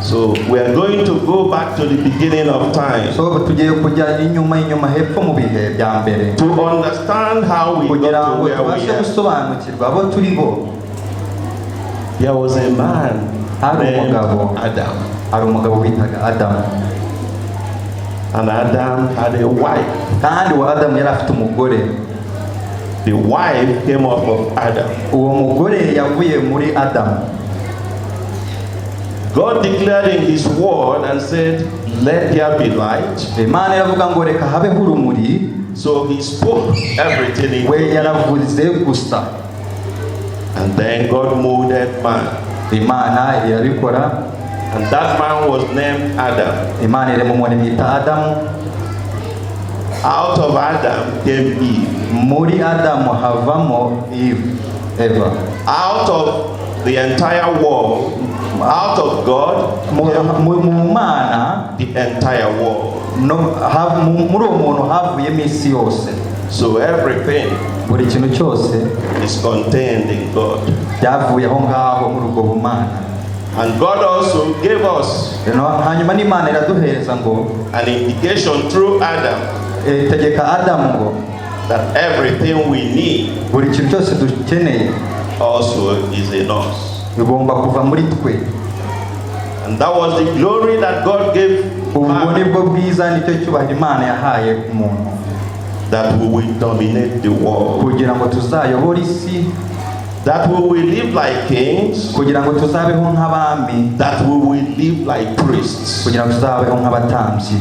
So we are going to go back to the beginning of time So tugiye kujya inyuma hepfo mu bihe bya mbere, to understand how we kugira got to ngo where we tubashe are. gusobanukirwa abo turi bo. There was a man Hari named umugabo. Adam. Hari umugabo witaga Adamu, And Adam had a wife. kandi uwo Adamu yari afite umugore. The wife came off of Adam. Uwo mugore yavuye muri Adamu. God declared in his word and said, let there be light. Imana iravuga ngo reka habeho urumuri. So he spoke everything into We it. yaravuze gusa. And then God molded man. Imana irabikora. And that man was named Adam. Imana irema umuntu imwita Adamu. Out of Adam came Eve. muri Adamu havamo Eva. Out of the entire world, out of God, mu Mana the entire world. muri uwo muntu havuyemo isi yose. So everything buri kintu cyose is contained in God. byavuye aho ngaho muri ubwo bumana. And God also gave us hanyuma n'Imana iraduhereza ngo an indication through Adam tegeka Adamu ngo that everything we need buri kintu cyose dukeneye also is in us. bigomba kuva muri twe. And that was the glory that God gave ubwo nibwo bwiza nicyo cyubahiro Imana yahaye umuntu, that we will dominate the world, kugira ngo tuzayobore isi, that we will live like kings, kugira ngo tuzabeho nk'abami, that we will live like priests, kugira ngo tuzabeho nk'abatambyi,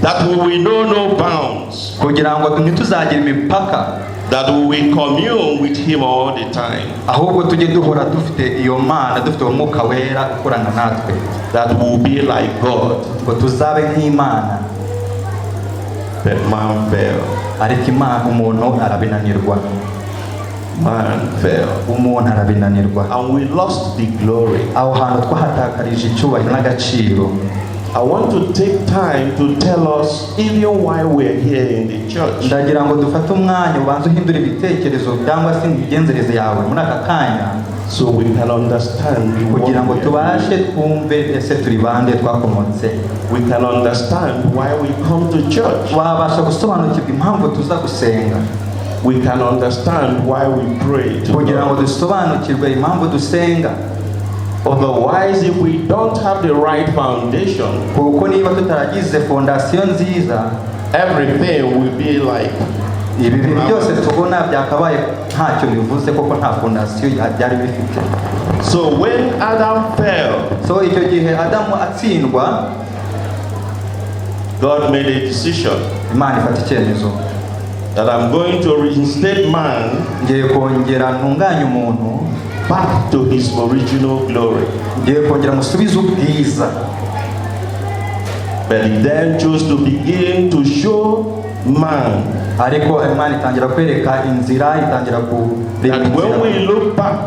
that we will know no bounds, kugira ngo ntituzagira imipaka, that we will commune with Him all the time, ahubwo tujye duhora dufite iyo Mana, dufite umwuka wera ukorana natwe, that we will be like God. ngo tuzabe nk'Imana. But man fell. Ariko Imana umuntu arabinanirwa. Man fell. Umuntu arabinanirwa. And we lost the glory. Aho hantu twahatakarije icyubahiro n'agaciro. I want to take time to tell us even why we're here in the church. Ndagira ngo dufate umwanya ubanze uhindura ibitekerezo cyangwa se imigenzereze yawe muri aka kanya, so we can understand kugira ngo tubashe twumve ese turi bande twakomotse. We can understand why we come to church. Wabasha gusobanukirwa impamvu tuza gusenga. We can understand why we pray to kugira ngo God. dusobanukirwe impamvu dusenga. Otherwise, if we don't have the right foundation, kuko niba tutaragize fondasiyo nziza, everything will be like ibi bintu byose tubona byakabaye ntacyo bivuze kuko nta fondasiyo byari bifite. So when Adam fell, so icyo gihe Adamu atsindwa, God made a decision Imana ifata icyemezo that I'm going to reinstate man ngiye kongera ntunganya umuntu back to his original glory. ngiye kongera musubize ubwiza. But he then chose to begin to show man ariko Imana itangira kwereka inzira, itangira that when we look back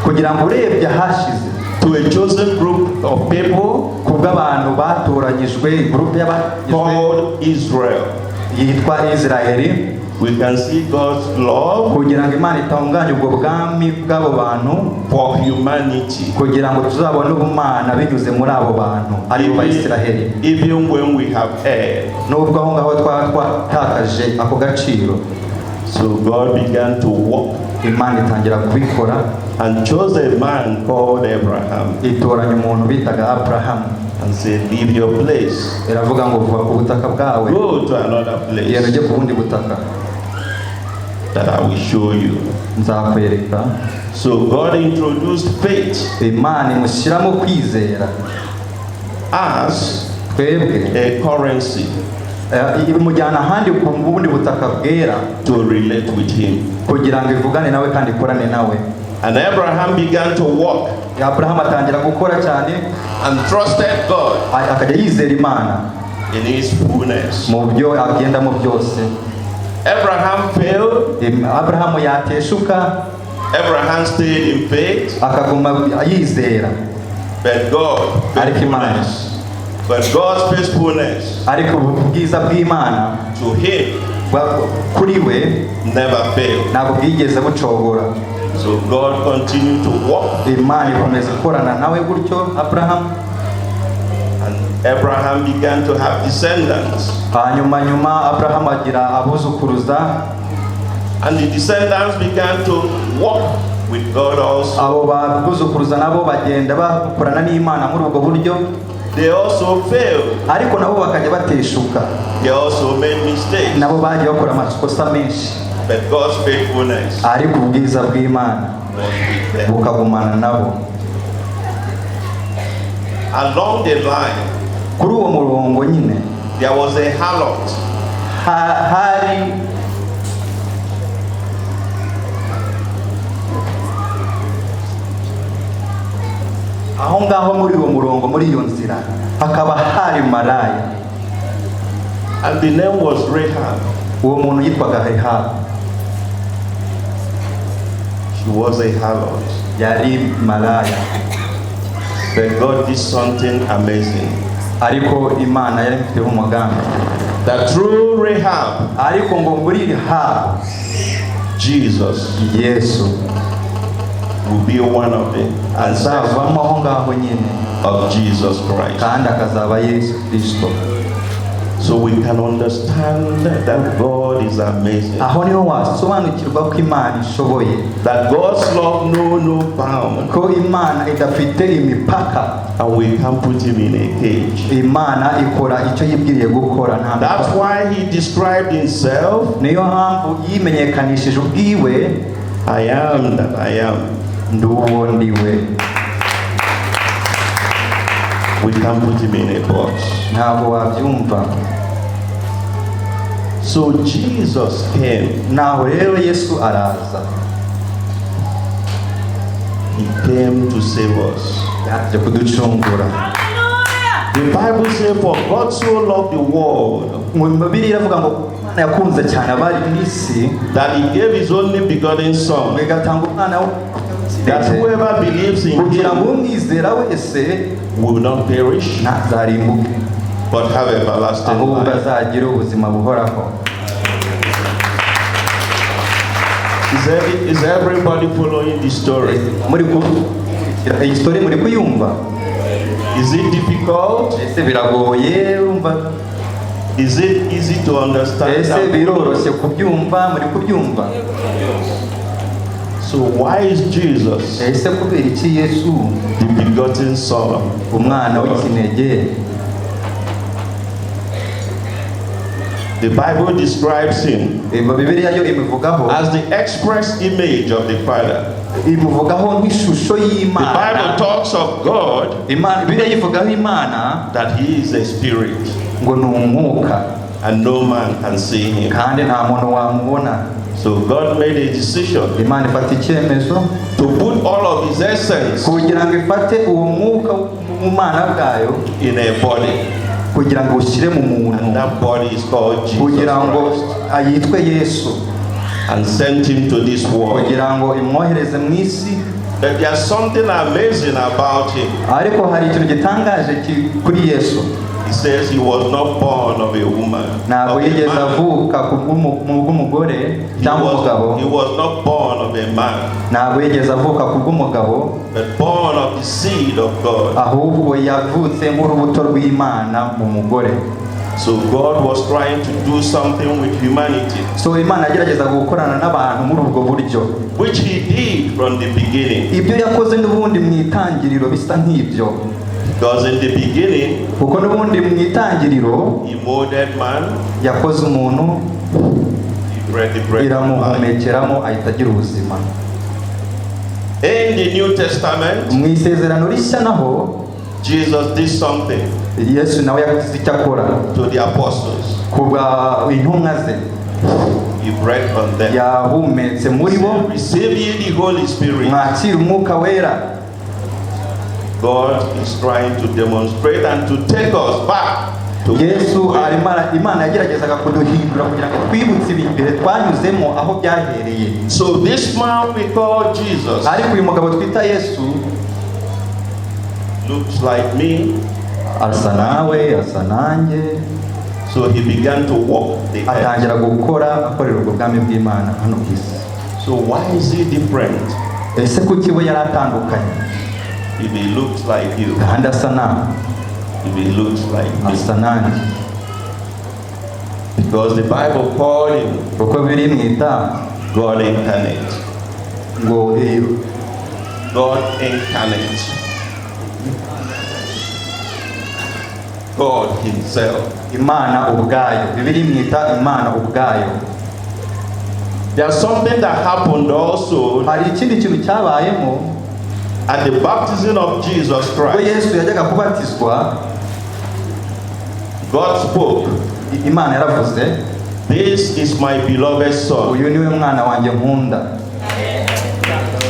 kugira ngo urebye hashize to a chosen group of people kubw'abantu batoranyijwe, group y'abagizwe called Israel, yitwa Israeli, we can see God's love kugira ngo Imana itunganye ubwo bwami bw'abo bantu for humanity. kugira ngo tuzabone ubumana binyuze muri abo bantu ari bo Bayisiraheli. Even when we have erred, nubwo aho ngaho twatakaje ako gaciro, so God began to walk Imana itangira kubikora and chose a man called Abraham itoranya umuntu bitaga Abraham, and said, leave your place, iravuga ngo vuba ku butaka bwawe, go to another yenda place ujye ku bundi butaka that I will show you. nzakwereka. So God introduced faith Imana imushyiramo kwizera as twebwe a currency imujyana ahandi ku bundi butaka bwera to relate with Him. kugira ngo ivugane nawe kandi ikorane nawe. And Abraham began to walk Abraham atangira gukora cyane and trusted God akajya yizera Imana in His fullness. mu byo agendamo byose. Abraham failed. Abraham yateshuka, Abraham stayed in faith. akaguma yizera, But God, ariko Imana, but God's faithfulness ariko ubwiza bw'Imana to him kuri we never failed. ntabwo bwigeze bucogora. So God continued to walk, Imana ikomeza ikorana nawe gutyo Abraham, and Abraham began to have descendants. hanyuma Abraham agira abuzukuruza, And the descendants began to walk with God also. abo babuzukuruza nabo bagenda bakorana n'Imana muri ubwo buryo. They also failed. Ariko nabo bakajya bateshuka, They also made mistakes. nabo bagiye bakora amakosa menshi, But God's faithfulness ariko ubwiza bw'Imana was with them. bukagumana nabo. Along the line, Kuri uwo murongo nyine there was a harlot. hari aho ngaho muri uwo murongo, muri iyo nzira hakaba hari maraya. And the name was Rahab. uwo muntu yitwaga Rahab. She was a harlot. Yari malaya. But God did something amazing. Ariko Imana yari ifiteho umugambi. That through Rahab, Ariko ngo muri Rahab, Jesus Yesu will be one of the azavamo aho ngaho nyine of Jesus Christ. kandi akazaba Yesu Kristo. So we can understand that God is amazing. Aho niho wasobanukirwa ko Imana ishoboye. That God's love knows no bound. Ko Imana idafite imipaka. And we can put him in a cage. Imana ikora icyo yibwiriye gukora nta. That's why he described himself. Niyo mpamvu yimenyekanishije ubwiwe. I am that I am. Nduwo ndiwe. We can put him in a box. Ntabwo wabyumva. So Jesus came. Naho rero Yesu araza. He came to save us. Yaje kuducungura. The Bible says, for God so loved the world Bibiliya iravuga ngo Imana yakunze cyane abari mu isi that he gave his only begotten son, bigatanga umwana we that whoever believes in kugira ngo him umwizera wese will not perish ntazarimbuke but have everlasting ahubwo life. azagira ubuzima buhoraho. Is everybody following the story? Muri iyi story muri kuyumva? Is it difficult? Ese biragoye umva? Is it easy to understand? Ese biroroshye kubyumva? Muri kubyumva? So why is Jesus Ese kubera iki Yesu the begotten son? umwana w'ikinege? The Bible describes him Bibiliya yo imuvugaho as the express image of the Father. imuvugaho nk'ishusho The y'Imana. Bible talks of God Bibiliya ivugaho Imana that he is a spirit ngo ni umwuka and no man can see him. kandi nta muntu wamubona. So God made a decision Imana ifata icyemezo to put all of his essence kugira ngo ifate uwo mwuka mu mana bwayo in a body. kugira ngo ushyire mu muntu, And that body is called Jesus kugira ngo Christ. ayitwe Yesu, And sent him to this world. kugira ngo imwohereze mu isi. But there's something amazing about him. Ariko hari ikintu gitangaje kuri Yesu. He says he was not born of a woman. Ntabwo Of a yigeze man. avuka ku bw'umugore cyangwa umugabo. He was not born of a man, Ntabwo yigeze avuka ku bw'umugabo, but born of the seed of God. ahubwo yavutse nk'urubuto rw'Imana mu mugore. So God was trying to do something with humanity, So Imana yagerageza gukorana n'abantu muri ubwo buryo, which he did from the beginning. ibyo yakoze n'ubundi mu itangiriro bisa nk'ibyo, Because in the beginning, kuko n'ubundi mu itangiriro he molded man, yakoze umuntu, he bred the bread of life. iramuhumekeramo ahita agira ubuzima. In the New Testament, Mu isezerano rishya naho Jesus did something Yesu nawe yagize icyo akora to the apostles. kuba intumwa ze, He breathed on them. yahumetse muri bo, Receive ye the Holy Spirit. mwakira umwuka wera. God is trying to demonstrate and to take us back to Yesu where Imana yageragezaga kuduhindura kugira ngo twibutse ibihe twanyuzemo aho byahereye. So this man we call Jesus Ariko uyu mugabo twita Yesu looks like me. asa nawe, asa nanjye, So he began to walk the earth. atangira gukora akorera ubwo bwami bw'Imana hano ku isi. So why is he different? Ese kuki we yari atandukanye If he looks like you, kandi asa nawe, if he looks like me. asa nanjye? Because the Bible called him Kuko biri mwita God incarnate. ngo God incarnate. God himself. Imana ubwayo, bibiri mwita Imana ubwayo. There's something that happened also Hari ikindi kintu cyabayemo at the baptism of Jesus ubwo Christ. Yesu yajyaga kubatizwa. God spoke, Imana yaravuze, "This is my beloved son, uyu niwe mwana wanjye nkunda,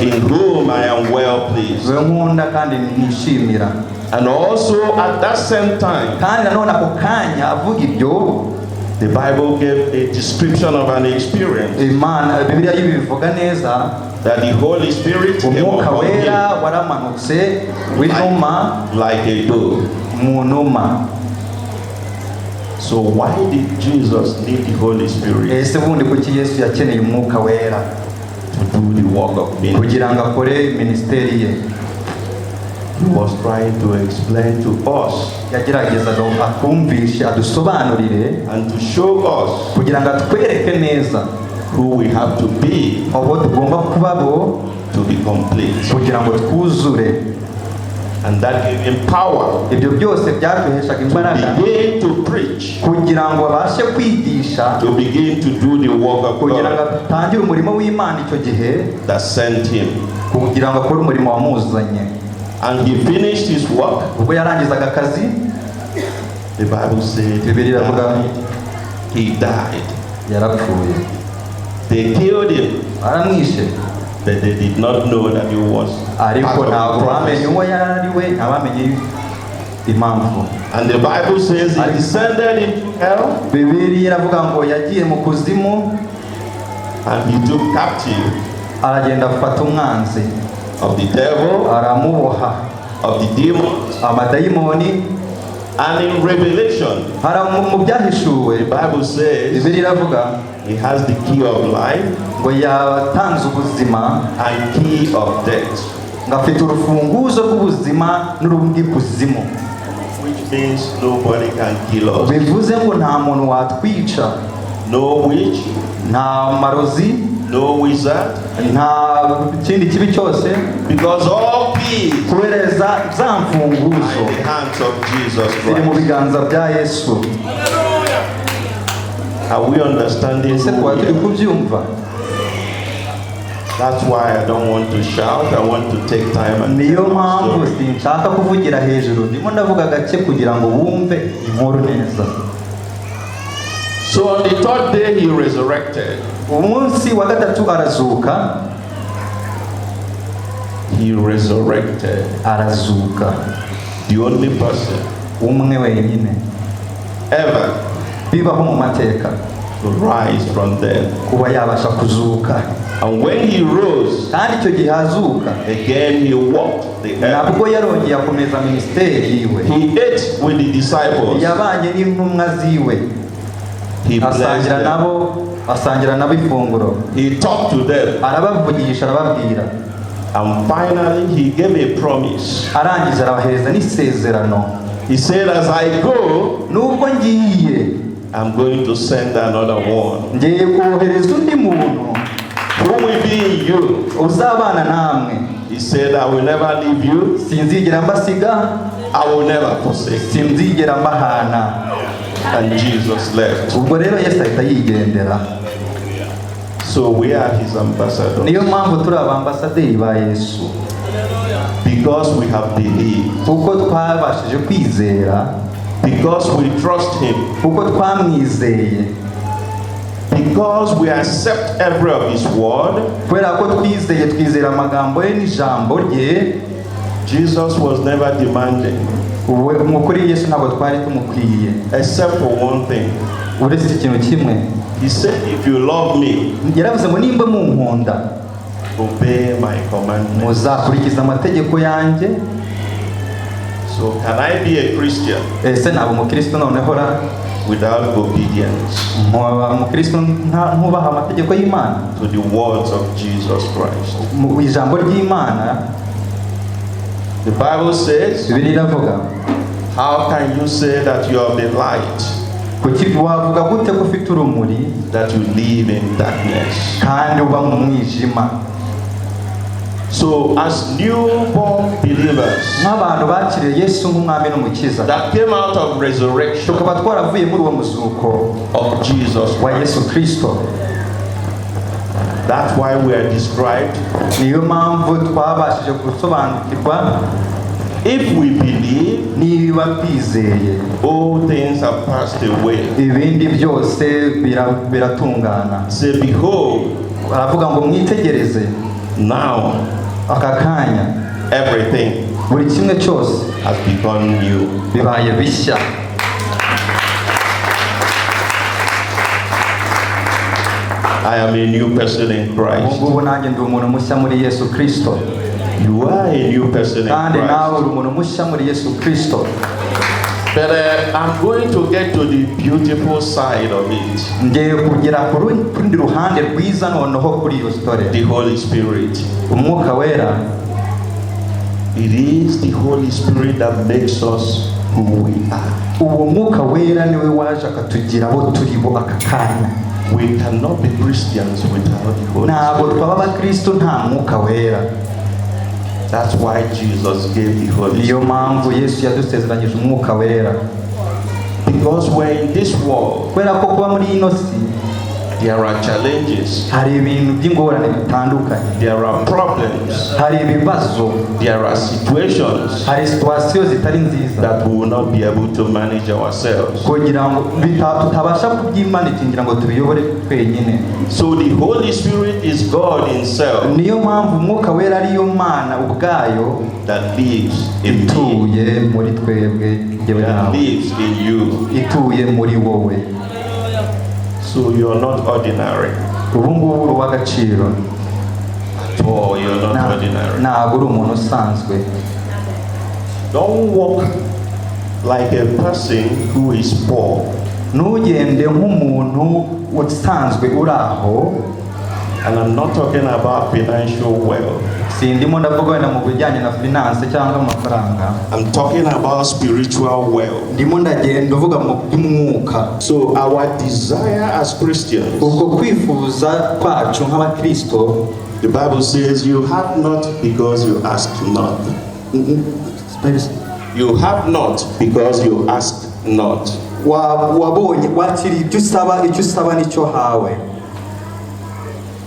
in whom I am well pleased." we nkunda kandi nishimira. And also at that same time, Kandi nanone ako kanya avuga ibyo, The Bible gave a description of an experience Imana Bibiliya yibivuga neza that the Holy Spirit came umwuka upon wera him waramanutse w'inuma like a dove. mu numa. So why did Jesus need the Holy Spirit Ese bundi kuki Yesu yakeneye umwuka wera to do the work of ministry? kugira ngo akore ministeri ye? He was trying to explain to us Yageragezaga akumvishe adusobanurire and to show us kugira ngo atwereke neza who we have to be abo tugomba kuba bo to be complete. kugira ngo twuzure. And that gave him power Ibyo byose byatuheshaga to imbaraga begin to preach, kugira ngo abashe kwigisha, to begin to do the work of kugira ngo God atangire umurimo w'Imana icyo gihe, that sent him. kugira ngo akore umurimo wamuzanye. And he finished his work. Ubwo yarangizaga akazi, The Bible said Bibiliya iravuga he died. yarapfuye. They killed him, Baramwishe but they did not know that he was part ariko of the ntabwo bamenye prophecy. uwo yari we, ntibamenye impamvu. And the Bible says he descended into hell Bibiliya iravuga ngo yagiye mu kuzimu, and he took captive aragenda afata umwanzi, of the devil, aramuboha of the demons. amadayimoni. And in Revelation, Mu byahishuwe the Bible says Bibiliya iravuga he has the key of life ngo yatanze ubuzima, and key of death, ngo afite urufunguzo rw'ubuzima n'urundi kuzimu. which means nobody can kill us. Bivuze ngo nta muntu watwica, No witch, nta marozi, no wizard, nta kindi kibi cyose, because all keys kubereza za are mfunguzo in the hands of Jesus ziri mu Christ. biganza bya Yesu. Are we understanding? Ese who kuba we turi are? kubyumva? That's why I don't want to shout. I want to take time and Niyo tell my mpamvu story. sinshaka kuvugira hejuru, ndimo ndavuga gake kugira ngo wumve inkuru neza. So on the third day he resurrected. Umunsi wa gatatu arazuka, He resurrected. arazuka, The only person umwe wenyine ever bibaho mu mateka to rise from death. kuba yabasha kuzuka. And when he rose, Kandi icyo gihe azuka again he walked the earth. nabwo yarongeye akomeza ministeri yiwe, He ate with the disciples. yabanye n'intumwa ziwe, He blessed them. asangira nabo ifunguro, He talked to them. arabavugisha, arababwira, And finally he gave a promise. arangiza arabahereza n'isezerano. He said, as I go, Nubwo ngiye, I'm going to send another one ngiye kohereza undi muntu who will be in you. uzabana namwe. He said, I will never leave you. Sinzigera mbasiga, I will never forsake you. sinzigera mbahana. And Jesus left. Ubwo rero Yesu ahita yigendera. So we are his ambassadors. Niyo mpamvu turi abambasaderi ba Yesu, Because we have believed. kuko twabashije kwizera, Because we trust him. kuko twamwizeye, Because we accept every of his word. kubera ko twizeye, twizera amagambo ye n'ijambo rye. Jesus was never demanding, Mu kuri Yesu ntabwo twari tumukwiye, except for one thing. uretse ikintu kimwe. He said, if you love me, Yaravuze ngo nimba munkunda, obey my commandments. muzakurikiza amategeko yanjye. So can I be a Christian Ese ntabwo umukristo noneho ra without obedience umukristo ntubaha amategeko y'Imana, to the words of Jesus Christ? mu ijambo ry'Imana? The Bible says, Bibiliya iravuga, how can you say that you are the light, kuki wavuga gute ko ufite urumuri that you live in darkness? kandi uba mu mwijima? So as newborn believers Nk'abantu bakiriye Yesu nk'umwami n'umukiza, that came out of resurrection tukaba twaravuye muri uwo muzuko of Jesus wa Christ, Yesu Kristo, that's why we are described. niyo mpamvu twabashije gusobanukirwa. If we believe, Niba twizeye, all things have passed away. ibindi byose biratungana. Say, behold, Baravuga ngo mwitegereze, now aka kanya everything buri kimwe cyose has become new. bibaye bishya. I am a new person in Christ. Ngubu nanjye ndi umuntu mushya muri Yesu Kristo. You are a new person in Kandi nawe uri Christ. umuntu mushya muri Yesu Kristo. But I'm going to get to the beautiful side of it. Ngiye kugera ku rundi ruhande rwiza noneho kuri iyo story. The Holy Spirit. Umwuka wera. It is the Holy Spirit that makes us who we are. Uwo mwuka wera niwe waje akatugira abo turi bo aka kanya. We cannot be Christians without the Holy Ntabwo Spirit. twaba abakristo nta mwuka wera. That's why Jesus gave the Holy Niyo Spirit. mpamvu Yesu yadusezeranyije umwuka wera. Because we're in this world, Kubera ko kuba muri ino si there are challenges, hari ibintu by'ingorane bitandukanye. there are problems, Hari ibibazo, there are situations hari situasiyo zitari nziza that we will not be able to manage ourselves. kugira ngo tutabasha kubyimanira ngo tubiyobore twenyine. So the Holy Spirit is God Himself Niyo mpamvu umwuka wera ariyo Mana ubwayo that lives in me, ituye muri twebwe njyewe that nawe, lives in you. ituye muri wowe. So you're not ordinary. Ubu ngubu uri uw'agaciro. Oh, you're not ordinary. Ntabwo uri umuntu usanzwe. Don't walk like a person who is poor. Ntugende nk'umuntu usanzwe uri aho. And I'm not talking about financial wealth. Sindimo ndavuga wenda mu bijyanye na finance cyangwa amafaranga. I'm talking about spiritual wealth. Ndimo ndagenda uvuga mu by'umwuka. So our desire as Christians, Ubwo kwifuza kwacu nk'abakristo, the Bible says you have not because you ask not. You have not because you ask not. wabonye wakiri icyo usaba nicyo hawe.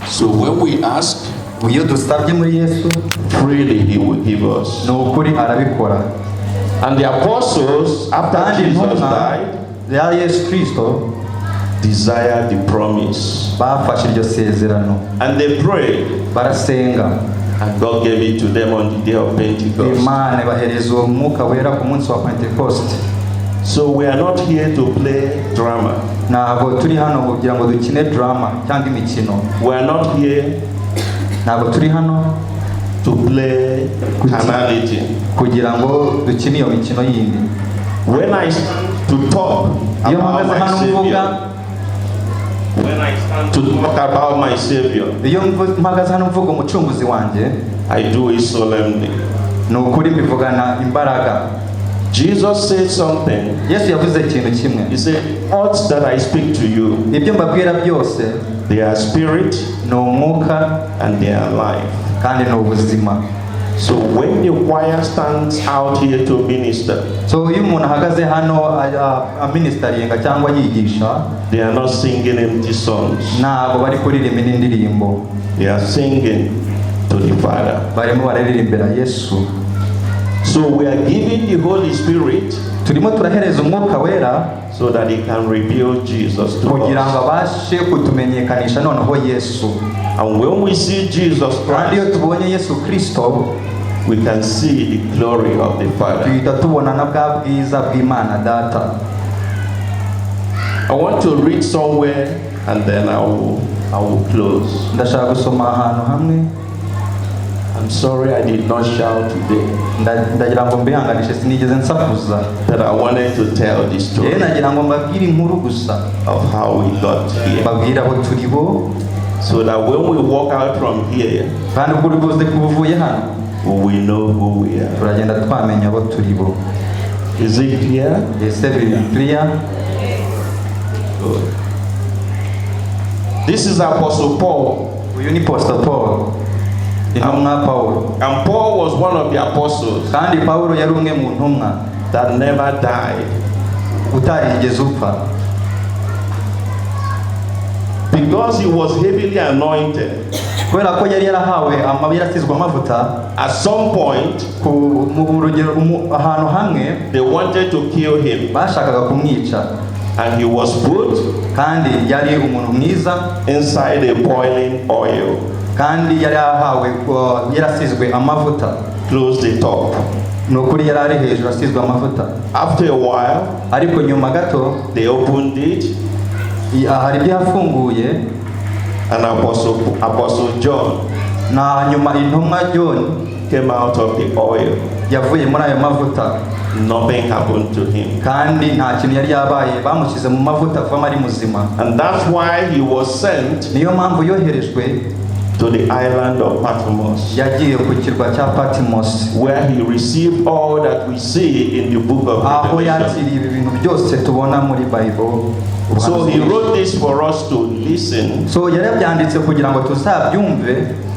So when we ask, Iyo dusabye muri Yesu, freely He will give us. ni ukuri arabikora. And the apostles, after Kandi Jesus intumwa died, ya Yesu Kristo desired the promise. bafashe iryo sezerano, And they prayed, barasenga, and God gave it to them on the day of Pentecost. Imana bahereza uwo mwuka wera ku munsi wa Pentecost. So we are not here to play drama. Ntabwo turi hano kugira ngo dukine drama cyangwa imikino. We are not here Ntabwo turi hano to play carnality. kugira ngo dukine iyo mikino yindi. When I stand to talk Iyo about mpagaze my hano mvuga, Savior, when I stand to talk about my Savior, iyo mpagaze hano mvuga umucunguzi wanjye, I do it solemnly. ni ukuri mbivugana imbaraga. Jesus said something. Yesu yavuze ikintu kimwe. He said, "Words that I speak to you, Ibyo mbabwira byose they are spirit ni umwuka and they are life." kandi ni ubuzima. So when the choir stands out here to minister, So iyo umuntu ahagaze hano aministeringa cyangwa yigisha, they are not singing empty songs. ntabwo bari kuririmba indirimbo, They are singing to the Father. barimo bararirimbira Yesu. So we are giving the Holy Spirit Turimo turahereza umwuka wera so that He can reveal Jesus to kugira ngo us. abashe kutumenyekanisha noneho Yesu. And when we see Jesus Kandi iyo Christ, tubonye Yesu Kristo, we can see the glory of the Father. tuhita tubona na bwa bwiza bw'Imana Data. I want to read somewhere and then I will close. Ndashaka gusoma ahantu hamwe. I'm sorry I did not shout today, Ndagira ngo mbihanganishe sinigeze nsakuza. but I wanted to tell the story Nagira ngo mbabwire inkuru gusa. of how we got here. Mbabwire abo turi bo, So that when we walk out from here, kandi ubwo uri buze kubuvuye hano, we know who we are. turagenda twamenya abo turi bo. Is it clear? Ese biri clear? Good. This is Apostle Paul. Uyu ni Apostle Paul, intumwa Paulo. And Paul was one of the apostles Kandi Paulo yari umwe mu ntumwa that never died. utarigeze upfa. Because he was heavily anointed. Kubera ko yari yarahawe yarasizwe amavuta, At some point, mu rugero ahantu hamwe they wanted to kill him. bashakaga kumwica, And he was put kandi yari umuntu mwiza, inside a boiling oil. kandi yari ahawe yarasizwe amavuta. Close the top. Nukuri yari ari hejuru asizwe amavuta. After a while, Ariko nyuma gato they opened it hari ibyo yafunguye, And Apostle John na nyuma intumwa John came out of the oil. yavuye muri ayo mavuta, Nothing happened to him. kandi nta kintu yari yabaye, bamushyize mu mavuta avamo ari muzima. And that's why he was sent Niyo mpamvu yoherejwe to the island of Patmos, yagiye ku kirwa cya Patmos, where he received all that we see in the book of aho Revelation. yakiriye ibi bintu byose tubona muri Bible. So he wrote this for us to listen. So yarabyanditse kugira ngo tuzabyumve.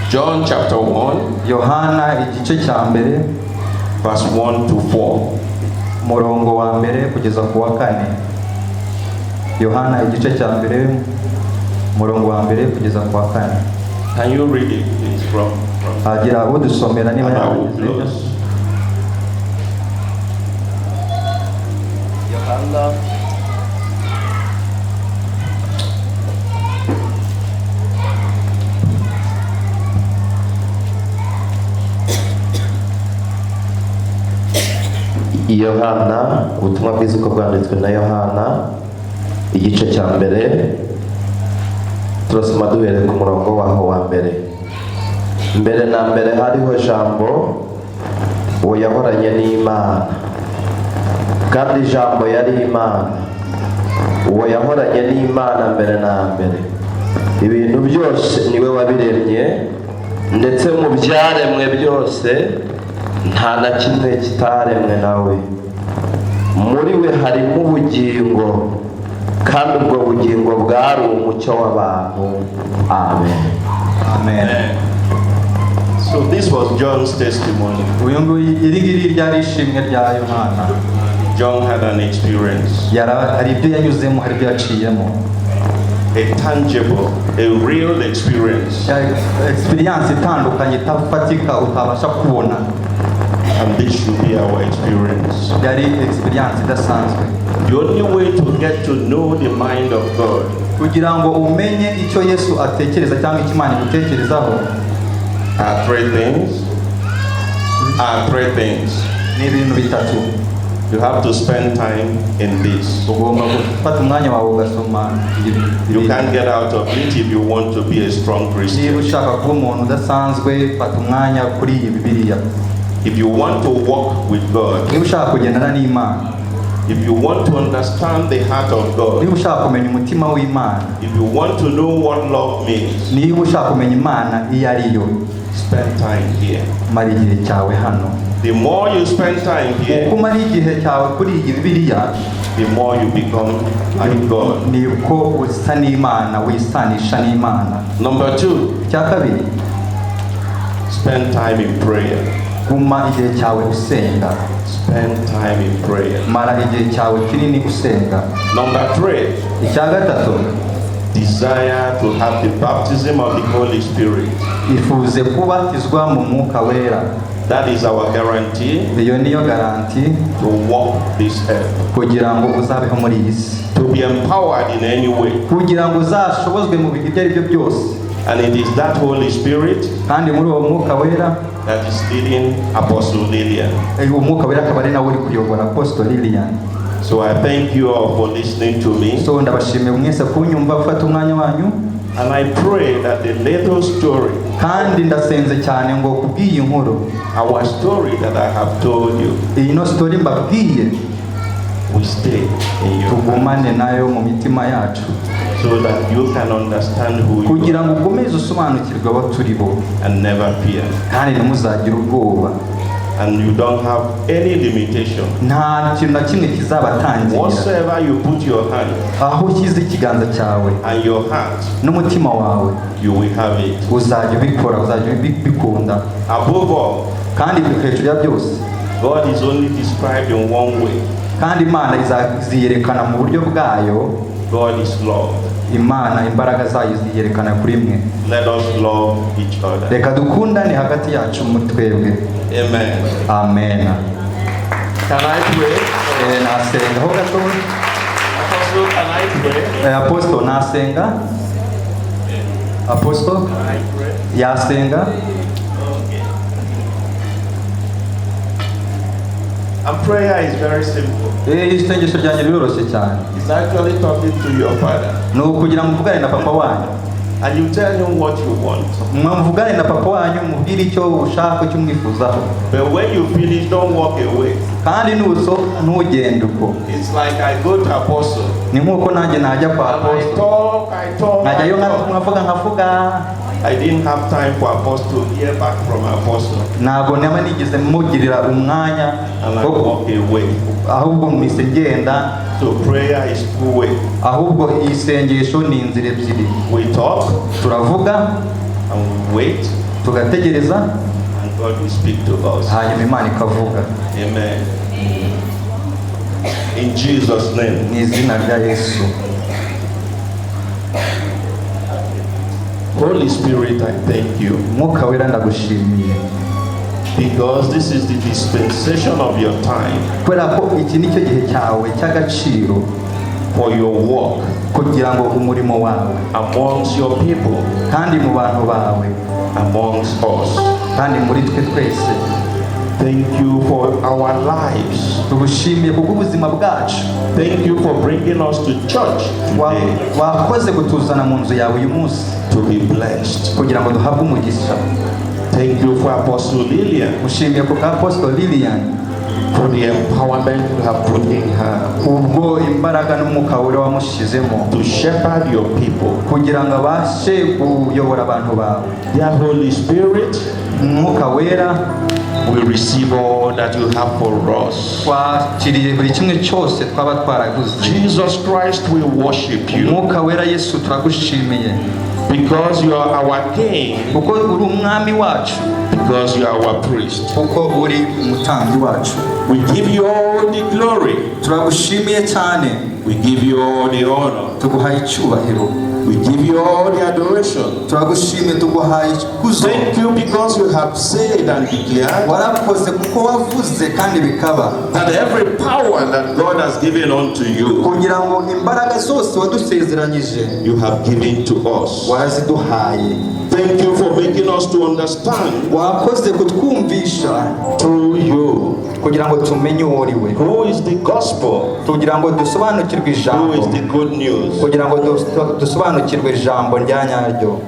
John chapter 1, Yohana igice cya mbere verse 1 to 4. murongo wa mbere kugeza ku wa 4. Yohana igice cya mbere murongo wa mbere kugeza ku wa 4. Can you read it, please, from Agira udusomera niba and I will yagize. close. Yohana Yohana, ubutumwa bwiza uko bwanditswe na Yohana igice cya mbere, turasoma duhereye ku murongo waho wa mbere. Mbere na mbere hariho jambo, uwo yahoranye n'Imana, kandi jambo yari Imana. Uwo yahoranye n'Imana mbere na mbere. Ibintu byose niwe wabiremye, ndetse mu byaremwe byose nta na kimwe kitaremwe nawe. Muri we harimo ubugingo, kandi ubwo bugingo bwari umucyo w'abantu. Amen. Amen. So this was John's testimony. Uyu nguyu iri ngiri ryari ishimwe rya Yohana. John had an experience, Hari ibyo yanyuzemo, hari ibyo yaciyemo. a tangible, a real experience. Experience itandukanye itafatika utabasha kubona. And this should be our experience. Yari experience idasanzwe. The only way to get to know the mind of God Kugira ngo umenye icyo Yesu atekereza cyangwa icyo Imana igutekerezaho, are three things. ni ibintu bitatu. You have to spend time in this. Ugomba gufata umwanya wawe ugasoma You can't get out of it if you want to be a strong niba Christian. ushaka kuba umuntu udasanzwe, fata umwanya kuri iyi Bibiliya. If you want to walk with God, Niba ushaka kugendana n'Imana, if you want to understand the heart of God, niba ushaka kumenya umutima w'Imana, if you want to know what love means, niba ushaka kumenya Imana iyo ari yo, spend time here. mara igihe cyawe hano. The more you spend time here, Uko umara igihe cyawe kuri iyi Bibiliya, the more you become like God. ni uko usa n'Imana, wisanisha n'Imana. Number 2, Icya kabiri, spend time in prayer. guma igihe cyawe usenga. Spend time in prayer. Mara igihe cyawe kinini usenga. Number 3, Icya gatatu, desire to have the baptism of the Holy Spirit. ifuze kubatizwa mu Mwuka Wera. That is our guarantee Iyo niyo garanti to walk this earth. kugira ngo uzabeho muri iyi si, To be empowered in any way. kugira ngo uzashobozwe mu bihe ibyo ari byo byose. And it is that Holy Spirit Kandi muri uwo Mwuka Wera, that is leading Apostle Liliane. uwo Mwuka Wera akaba ari nawe uri kuyobora Apostle Liliane. So I thank you all for listening to me. So ndabashimiye mwese kunyumva, gufata umwanya wanyu, And I pray that the little story, kandi ndasenze cyane ngo kubw'iyi nkuru, our story that I have told you, iyi no story mbabwiye, will stay in your heart, tugumane nayo mu mitima yacu, so that you can understand who you kugira are ngo ukomeze usobanukirwe abo turi bo, and never fear. kandi ntimuzagire ubwoba. And you don't have any limitation. Nta kintu na kimwe kizabatangira. Whatsoever you put your hand Aho ushyize ikiganza cyawe and your heart, n'umutima wawe, you will have it. uzajya ubikora, uzajya ubikunda. Above all, Kandi hejuru ya byose, God is only described in one way. kandi Imana iziyerekana mu buryo bwayo. God is love. Imana imbaraga zayo ziyerekana kuri mwe. Let us love each other. Reka dukundane hagati yacu mu twebwe. Amen. Amen. Can I pray? Nasenga ho gato. Apostle, can I pray? Apostle nasenga. Apostle Can I pray? yasenga. Okay. And prayer is very simple. Isengesho ryanjye riroroshye cyane. It's actually talking to your father. Ni ukugira ngo mvugane na papa wanyu. and you tell him what you want. mwamvugane na papa wanyu mubwire icyo ushaka cyo mwifuzaho. But when you finish, don't walk away. kandi nuso ntugende uko. It's like I go to Apostle. ni nkuko nanjye najya kwa Apostle. I talk. najyayo nkavuga. I didn't have time for Apostle to hear back from Apostle. ntabwo nama nigeze mugirira umwanya And I walk away. ahubwo mpise ngenda. So prayer is two way. ahubwo isengesho ni inzira ebyiri. We talk, turavuga, and we wait, tugategereza, and God will speak to us. hanyuma Imana ikavuga. Amen. In Jesus' name. Mu izina rya Yesu. Holy Spirit, I thank you. Mwuka wera ndagushimiye. Because this is the dispensation of your time. kubera ko iki nicyo gihe cyawe cy'agaciro. For your work. kugira ngo umurimo wawe. Amongst your people. kandi mu bantu bawe. Amongst us. kandi muri twe twese. Thank you for our lives. tugushimiye kubw'ubuzima bwacu. Thank you for bringing us to church today. wakoze kutuzana mu nzu yawe uyu munsi. To be blessed. kugira ngo duhabwe umugisha. Thank you for Apostle Liliane. Ushimiye ku Apostle Liliane. For the empowerment you have put in her. ubwo imbaraga n'umwuka wera wamushizemo. To shepherd your people. kugira ngo abashe kuyobora abantu bawe. Dear Holy Spirit. umwuka wera. We receive all that you have for us. twakiriye buri kimwe cyose twaba twaraguze. Jesus Christ, we worship you. umwuka wera Yesu turagushimiye. Because you are our King. kuko uri umwami wacu. Because you are our priest. kuko uri umutambyi wacu. We give you all the glory. turagushimiye cyane. We give you all the honor. tuguhaye icyubahiro. We give you all the adoration. turagushimiye tuguhaye ikuzo. Thank you because you have said and declared warakoze kuko wavuze kandi bikaba. that every power that God has given unto you, kugira ngo imbaraga zose wadusezeranyije, you have given to us. waraziduhaye. Thank you for making us to understand wakoze kutwumvisha through you kugira ngo tumenye uwo uri we. who is the gospel, kugira ngo dusobanukirwe who ijambo. is the good news, kugira ngo dusobanukirwe ijambo rya nyaryo.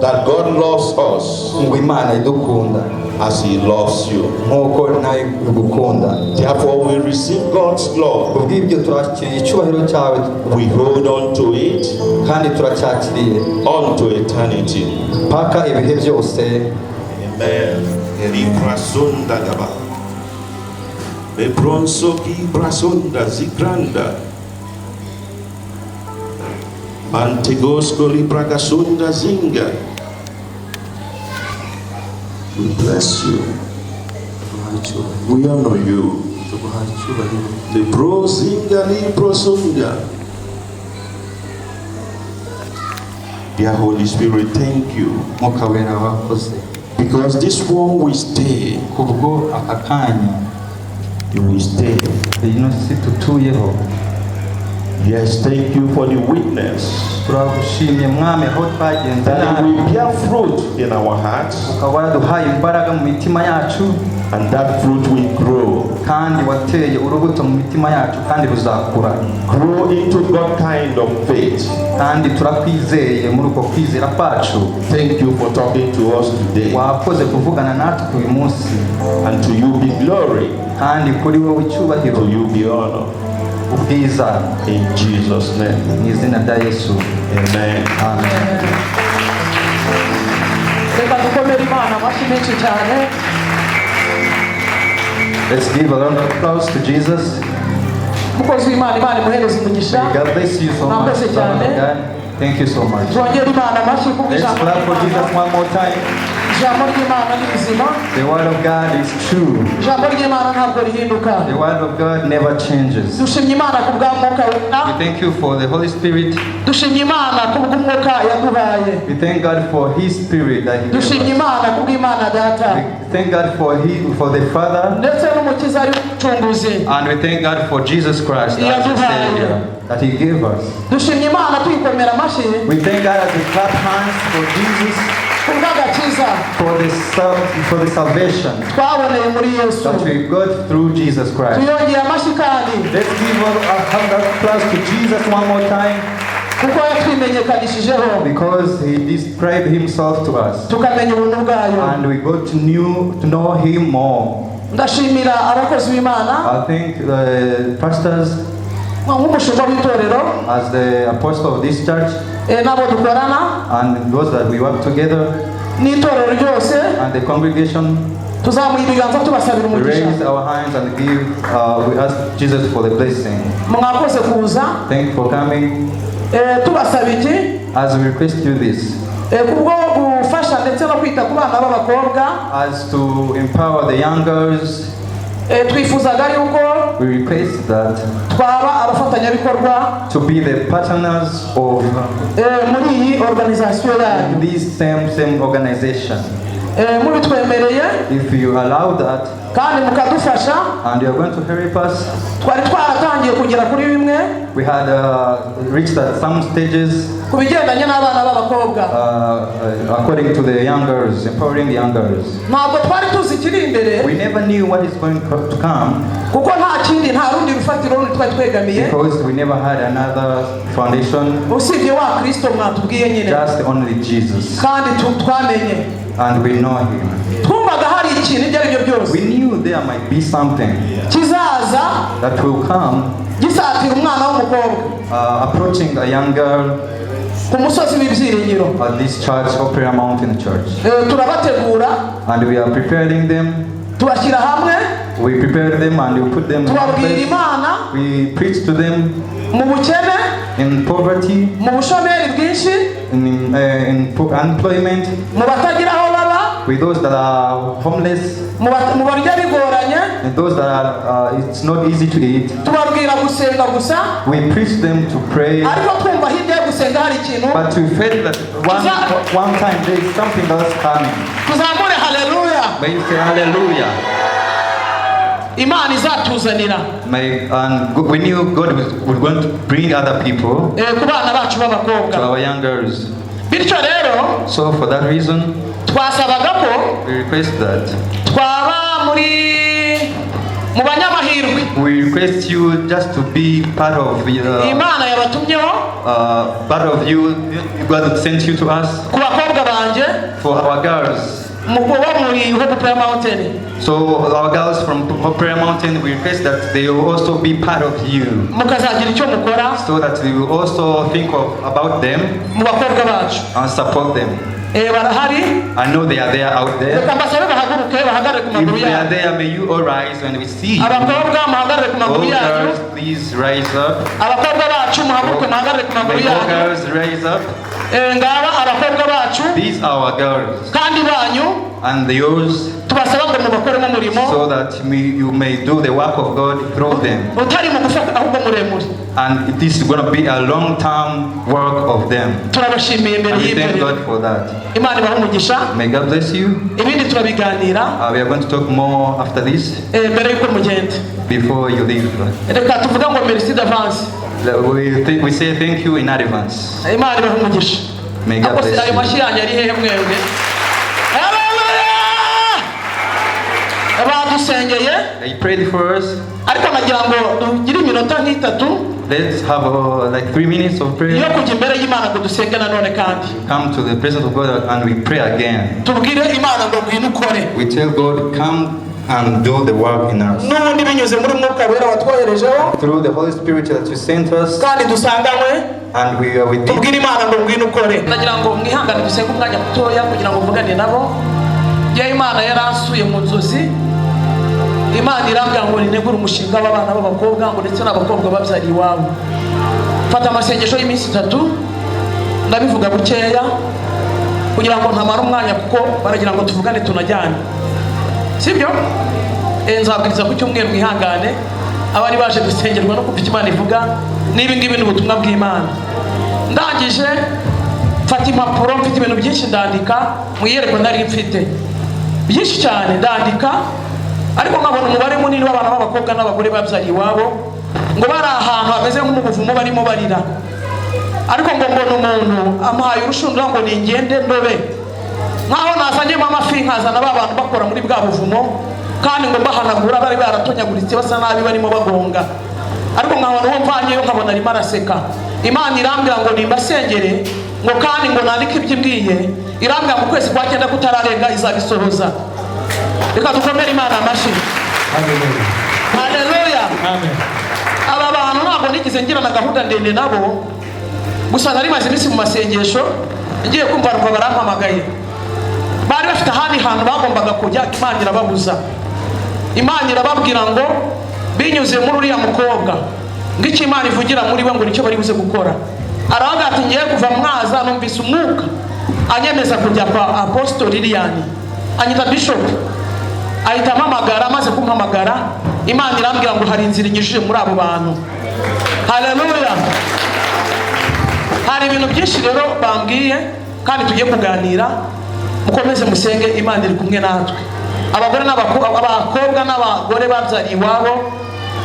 that God loves us ngo Imana idukunda as He loves you. nk'uko nawe igukunda. Therefore, we receive God's love. kubw'ibyo turakiriye icyubahiro cyawe. We hold on to it kandi turacyakiriye unto eternity. mpaka ibihe byose. Amen. Librasonda gaba. Lebronsoki brasonda zigranda. Mantegosko libragasonda zinga. We bless you. We honor you. Librozinga librosonga. Dear Holy Spirit, thank you. mwuka wera wakoze. Because this one will stay. kubwo aka kanya You will stay. ino si tutuyeho. Yes, thank you for the witness. turagushimye mwami aho twagenze That it nabi. will bear fruit in our hearts. ukaba waraduhaye imbaraga mu mitima yacu. And that fruit will grow. kandi wateye urubuto mu mitima yacu kandi ruzakura. Grow into God kind of faith. kandi turakwizeye muri uko kwizera kwacu. Thank you for talking to us today. wakoze kuvugana natwe uyu munsi. And to you be glory. kandi kuri wowe icyubahiro. To you be honor. ubwiza. In Jesus' name. mu izina rya Yesu. Amen. Amen. reka dukomere Imana amashyi menshi cyane. Let's give a round of applause to Jesus. umukozi w'Imana, Imana imuhereze umugisha. God bless you so much. Mwakoze cyane. God. Thank you so much. twongere Imana amashyi kuko Let's ijambo clap for Jesus ry'Imana one more time. ijambo ry'Imana ni rizima. The word of God is true. ijambo ry'Imana ntabwo rihinduka. The word of God never changes. dushimye Imana ku bwa mwuka wera. We thank you for the Holy Spirit. dushimye Imana ku bw'umwuka yaduhaye. We thank God for His Spirit that He gave dushimye us. Imana ku bw'Imana data. We thank God for the Father. ndetse n'umukiza ari umucunguzi. And we thank God for Jesus Christ as the Savior that He gave us. dushimye Imana tuyikomera amashyi. We thank God as we clap hands for Jesus, ku bw'agakiza for the salvation twaboneye muri Yesu. that we got through Jesus Christ. tuyongeye amashyi kandi Let's give a hand of applause to Jesus one more time. kuko yatwimenyekanishijeho, because he described himself to us, tukamenya ubuntu bwayo. and we got to know him more. Ndashimira abakozi b'Imana, I think the pastors, nk'umushumba w'itorero, as the apostle of this church, n'abo dukorana, and those that we work together, n'itorero ryose, and the congregation, tuzamuye ibiganza tubasabira we umugisha. raise our hands and we ask Jesus for the blessing. Mwakoze kuza, Thank you for coming. tubasaba iki? As we request you this, Kubwo gufasha ndetse no kwita ku bana b'abakobwa, as to empower the young girls, twifuzaga yuko we request that twaba abafatanyabikorwa to be the partners of muri iyi organization yanyu. this same organization. Mubitwemereye If you allow that, kandi mukadufasha, and you are going to help us, twari twaratangiye kugera kuri bimwe we had reached at some stages ku bigendanye n'abana b'abakobwa. according to the young girls, empowering the young girls. Ntabwo twari tuzi ikiri imbere, We never knew what is going to come, kuko nta kindi, nta rundi rufatiro rundi twari twegamiye because we never had another foundation, usibye wa Kristo mwatubwiye nyine, just only Jesus, kandi twamenye, and we know him. twumvaga hari ikintu ibyo ari byo byose We knew there might be something kizaza that will come, gisatira umwana w'umukobwa approaching a young girl ku musozi w'ibyiringiro. at this church, Opera Mountain Church, Turabategura, and we are preparing them. tubashyira hamwe, We prepare them and we put them in tubabwira place. Imana We preach to them mu bukene, in poverty, mu bushomeri bwinshi, in unemployment, mu batagira aho baba, with those that are homeless, mu barya bigoranye. and those that are it's not easy to eat. Tubabwira gusenga gusa, We preach them to pray, ariko twumva hirya yo gusenga hari ikintu. but we felt that one time there is something else coming. Tuzamure haleluya, May you say hallelujah. Imana izatuzanira And we knew God was going to bring other people ku bana bacu to b'abakobwa. our young girls. Bityo rero So for that reason, twasabaga ko we request that. twaba mu banyamahirwe. We request you just to be part of the Imana yabatumyeho part of you. God sent you to us ku bakobwa banje for our girls. mu kuba muri Opera Mountain. So our girls from Opera Mountain, we request that they will also be part of you, Mukazagira icyo mukora so that we will also think about them mu bakobwa bacu. and support them. Barahari, I know they are there out there. reka mbasabe bahaguruke bahagarare ku maguru If they are yabo. there, may you all rise when we see you. Abakobwa muhagarare ku All maguru yanyu. girls, please rise up. Abakobwa bacu muhaguruke muhagarare ku maguru May all yanyu. girls rise up. Ngaba abakobwa bacu These are our girls. kandi banyu, And yours, tubasaba ngo mubakoremo umurimo so that you may do the work of God through them. utari mugufi ahubwo muremure. And it is going to be a long-term work of them. Turabashimiye imbere And we thank y'ibyo. God for that. Imana ibahe umugisha. May God bless you. Ibindi turabiganira We are going to talk more after this, mbere y'uko mugenda. before you leave. Reka tuvuge ngo merci d'avance. We say thank you in advance. Imana ibahe umugisha. May God bless Ayo you. mashyi yanyu ari hehe mwebwe? Badusengeye, They prayed for us. ariko nagira ngo tugire iminota nk'itatu Let's have like 3 minutes of yo prayer. kujya imbere y'Imana ngo dusenge nanone kandi. Come to the presence of God and we pray again. Tubwire Imana ngo ngwino ukore. We tell God, come and do the work in us. N'ubundi binyuze muri Mwuka Wera watwoherejeho Through the Holy Spirit that you sent us, kandi dusanganywe, and we are with you. tubwire Imana ngo ngwino ukore. Nagira ngo mwihangane dusenge umwanya mutoya kugira ngo mvugane nabo. Ye Imana yaransuye mu nzozi. Imana irambwira ngo ninegure umushinga w'abana b'abakobwa ngo ndetse n'abakobwa babyariye iwabo. Fata amasengesho y'iminsi 3 ndabivuga bukeya kugira ngo ntamara umwanya kuko baragira ngo tuvugane tunajyane. Sibyo? Nzabwiriza ku cyumweru mwihangane abari baje gusengerwa no kumva Imana ivuga niba ngibi ni ubutumwa bw'Imana. Ndangije mfata impapuro mfite ibintu byinshi ndandika mwiyereko nari mfite byinshi cyane ndandika, ariko nkabona umubare munini w'abana b'abakobwa n'abagore babyariye iwabo ngo bari ahantu hameze nk'umuvumo barimo barira, ariko ngo mbona umuntu amuhaye urushundura ngo ningende ndobe, nkaho nazanyemo amafi nkazana ba bantu bakora muri bwa buvumo kandi ngo mbahanagura bari baratonyaguritse basa nabi barimo bagonga. ariko nkabona uwo mvanyeyo nkabona arimo araseka. Imana irambwira ngo nimbasengere ngo kandi ngo nandike ibyo imbwiye, irambwira ngo ukwezi kwa 9 kutararenga izabisohoza. Reka dukomere Imana amashyi. Haleluya. Amen. Aba bantu ntabwo nigize ngira na gahunda ndende nabo, gusa nari maze iminsi mu masengesho ngiye kumva ngo barampamagaye. Bari bafite ahandi hantu bagombaga kujya, Imana irababuza. Imana irababwira ngo binyuze muri uriya mukobwa ngiki Imana ivugira muri we ngo nicyo bari buze gukora. Aravuga ati ngiye kuva mwaza numvise umwuka anyemeza kujya kwa Apostle Liliane, anyita bishop, ahita amamagara. Amaze kumpamagara, Imana irambwira ngo hari inzira inyujije muri abo bantu. Haleluya. Hari ibintu byinshi rero bambwiye kandi tugiye kuganira. Mukomeze musenge, Imana iri kumwe natwe. Abagore n'abakobwa n'abagore babyariye iwabo,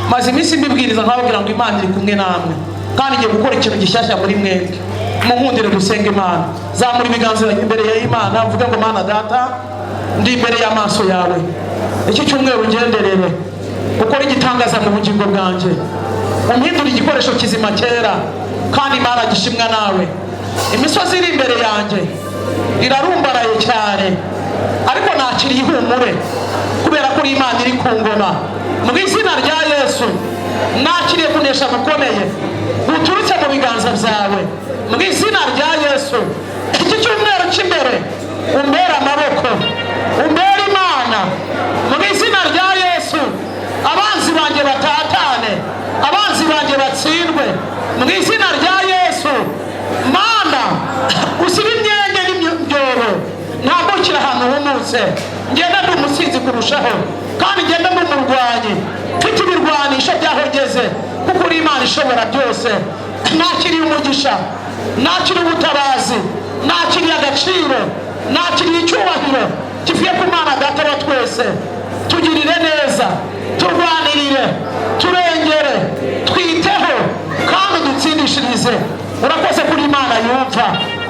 maze iminsi mbibwiriza nkababwira ngo Imana iri kumwe namwe kandi ngiye gukora ikintu gishyashya muri mwebwe. Munkundire dusenge Imana. Zamura ibiganza imbere ya Imana, mvuge ngo Mana Data, ndi imbere y'amaso yawe. Iki cyumweru ngenderere ukora igitangaza mu bugingo bwanjye, umpindura igikoresho kizima cyera kandi Imana gishimwa nawe. Imisozi iri imbere yanjye irarumbaraye cyane, ariko nakiriye ihumure kubera ko Imana iri ku ngoma. Mu izina rya Yesu nakiriye kunesha gukomeye guturutse mu biganza byawe. Mu izina rya Yesu iki cyumweru cy'imbere umbere amaboko, umbere Imana. Mu izina rya Yesu abanzi banjye batatane, abanzi banjye batsindwe. Mu izina rya Yesu Mana usibe imyenge n'imyoro, ntambukira ahantu humutse, ngenda ndi umusinzi kurushaho kandi ngenda ndi umurwanyi, mfite ibirwanisho byahogeze kuko uri Imana ishobora byose. Nakiriye umugisha, nakiriye ubutabazi, nakiriye agaciro, nakiriye icyubahiro kivuye ku Mana Data wa twese. Tugirire neza, turwanirire, turengere, twiteho kandi dutsindishirize. Urakoze kuri Imana yumva.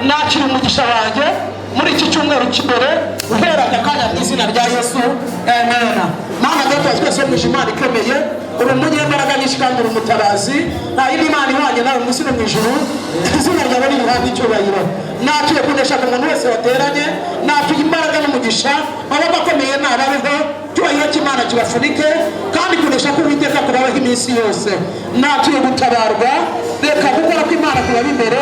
Nakiriye umugisha wanjye muri iki cyumweru cy'imbere uhera aka kanya mu izina rya Yesu. Amen. Mana Data wa twese mu Imana ikomeye, uri umunyembaraga nyinshi kandi uri umutabazi. Nta yindi Imana ihwanye nawe mu isi no mu ijuru. Izina ryawe rihabwe icyubahiro. Natuye kunesha ku muntu wese wateranye, natuye imbaraga n'umugisha, amaboko akomeye nababeho, cyubahiro cy'Imana kibafunike kandi kunesha k'Uwiteka kubaho iminsi yose. Natuye gutabarwa, reka gukora kw'Imana kubaho imbere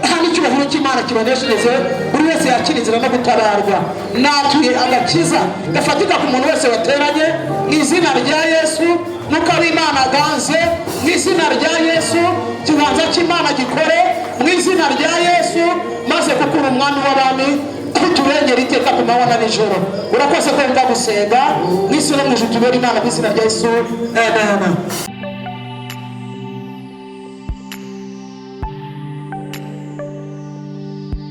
kandi icyubahiro cy'Imana kibaneshereze, buri wese yakira inzira no gutabarwa. Natuye agakiza gafatika ku muntu wese wateranye mu izina rya Yesu. Nuko Imana aganze mu izina rya Yesu, kiganza cy'Imana gikore mu izina rya Yesu, maze kukura umwami w'abami turengera iteka ku manywa na nijoro. Urakoze kumva gusenga mu isi no mu ijuru. Tubere Imana mu izina rya Yesu. Amen.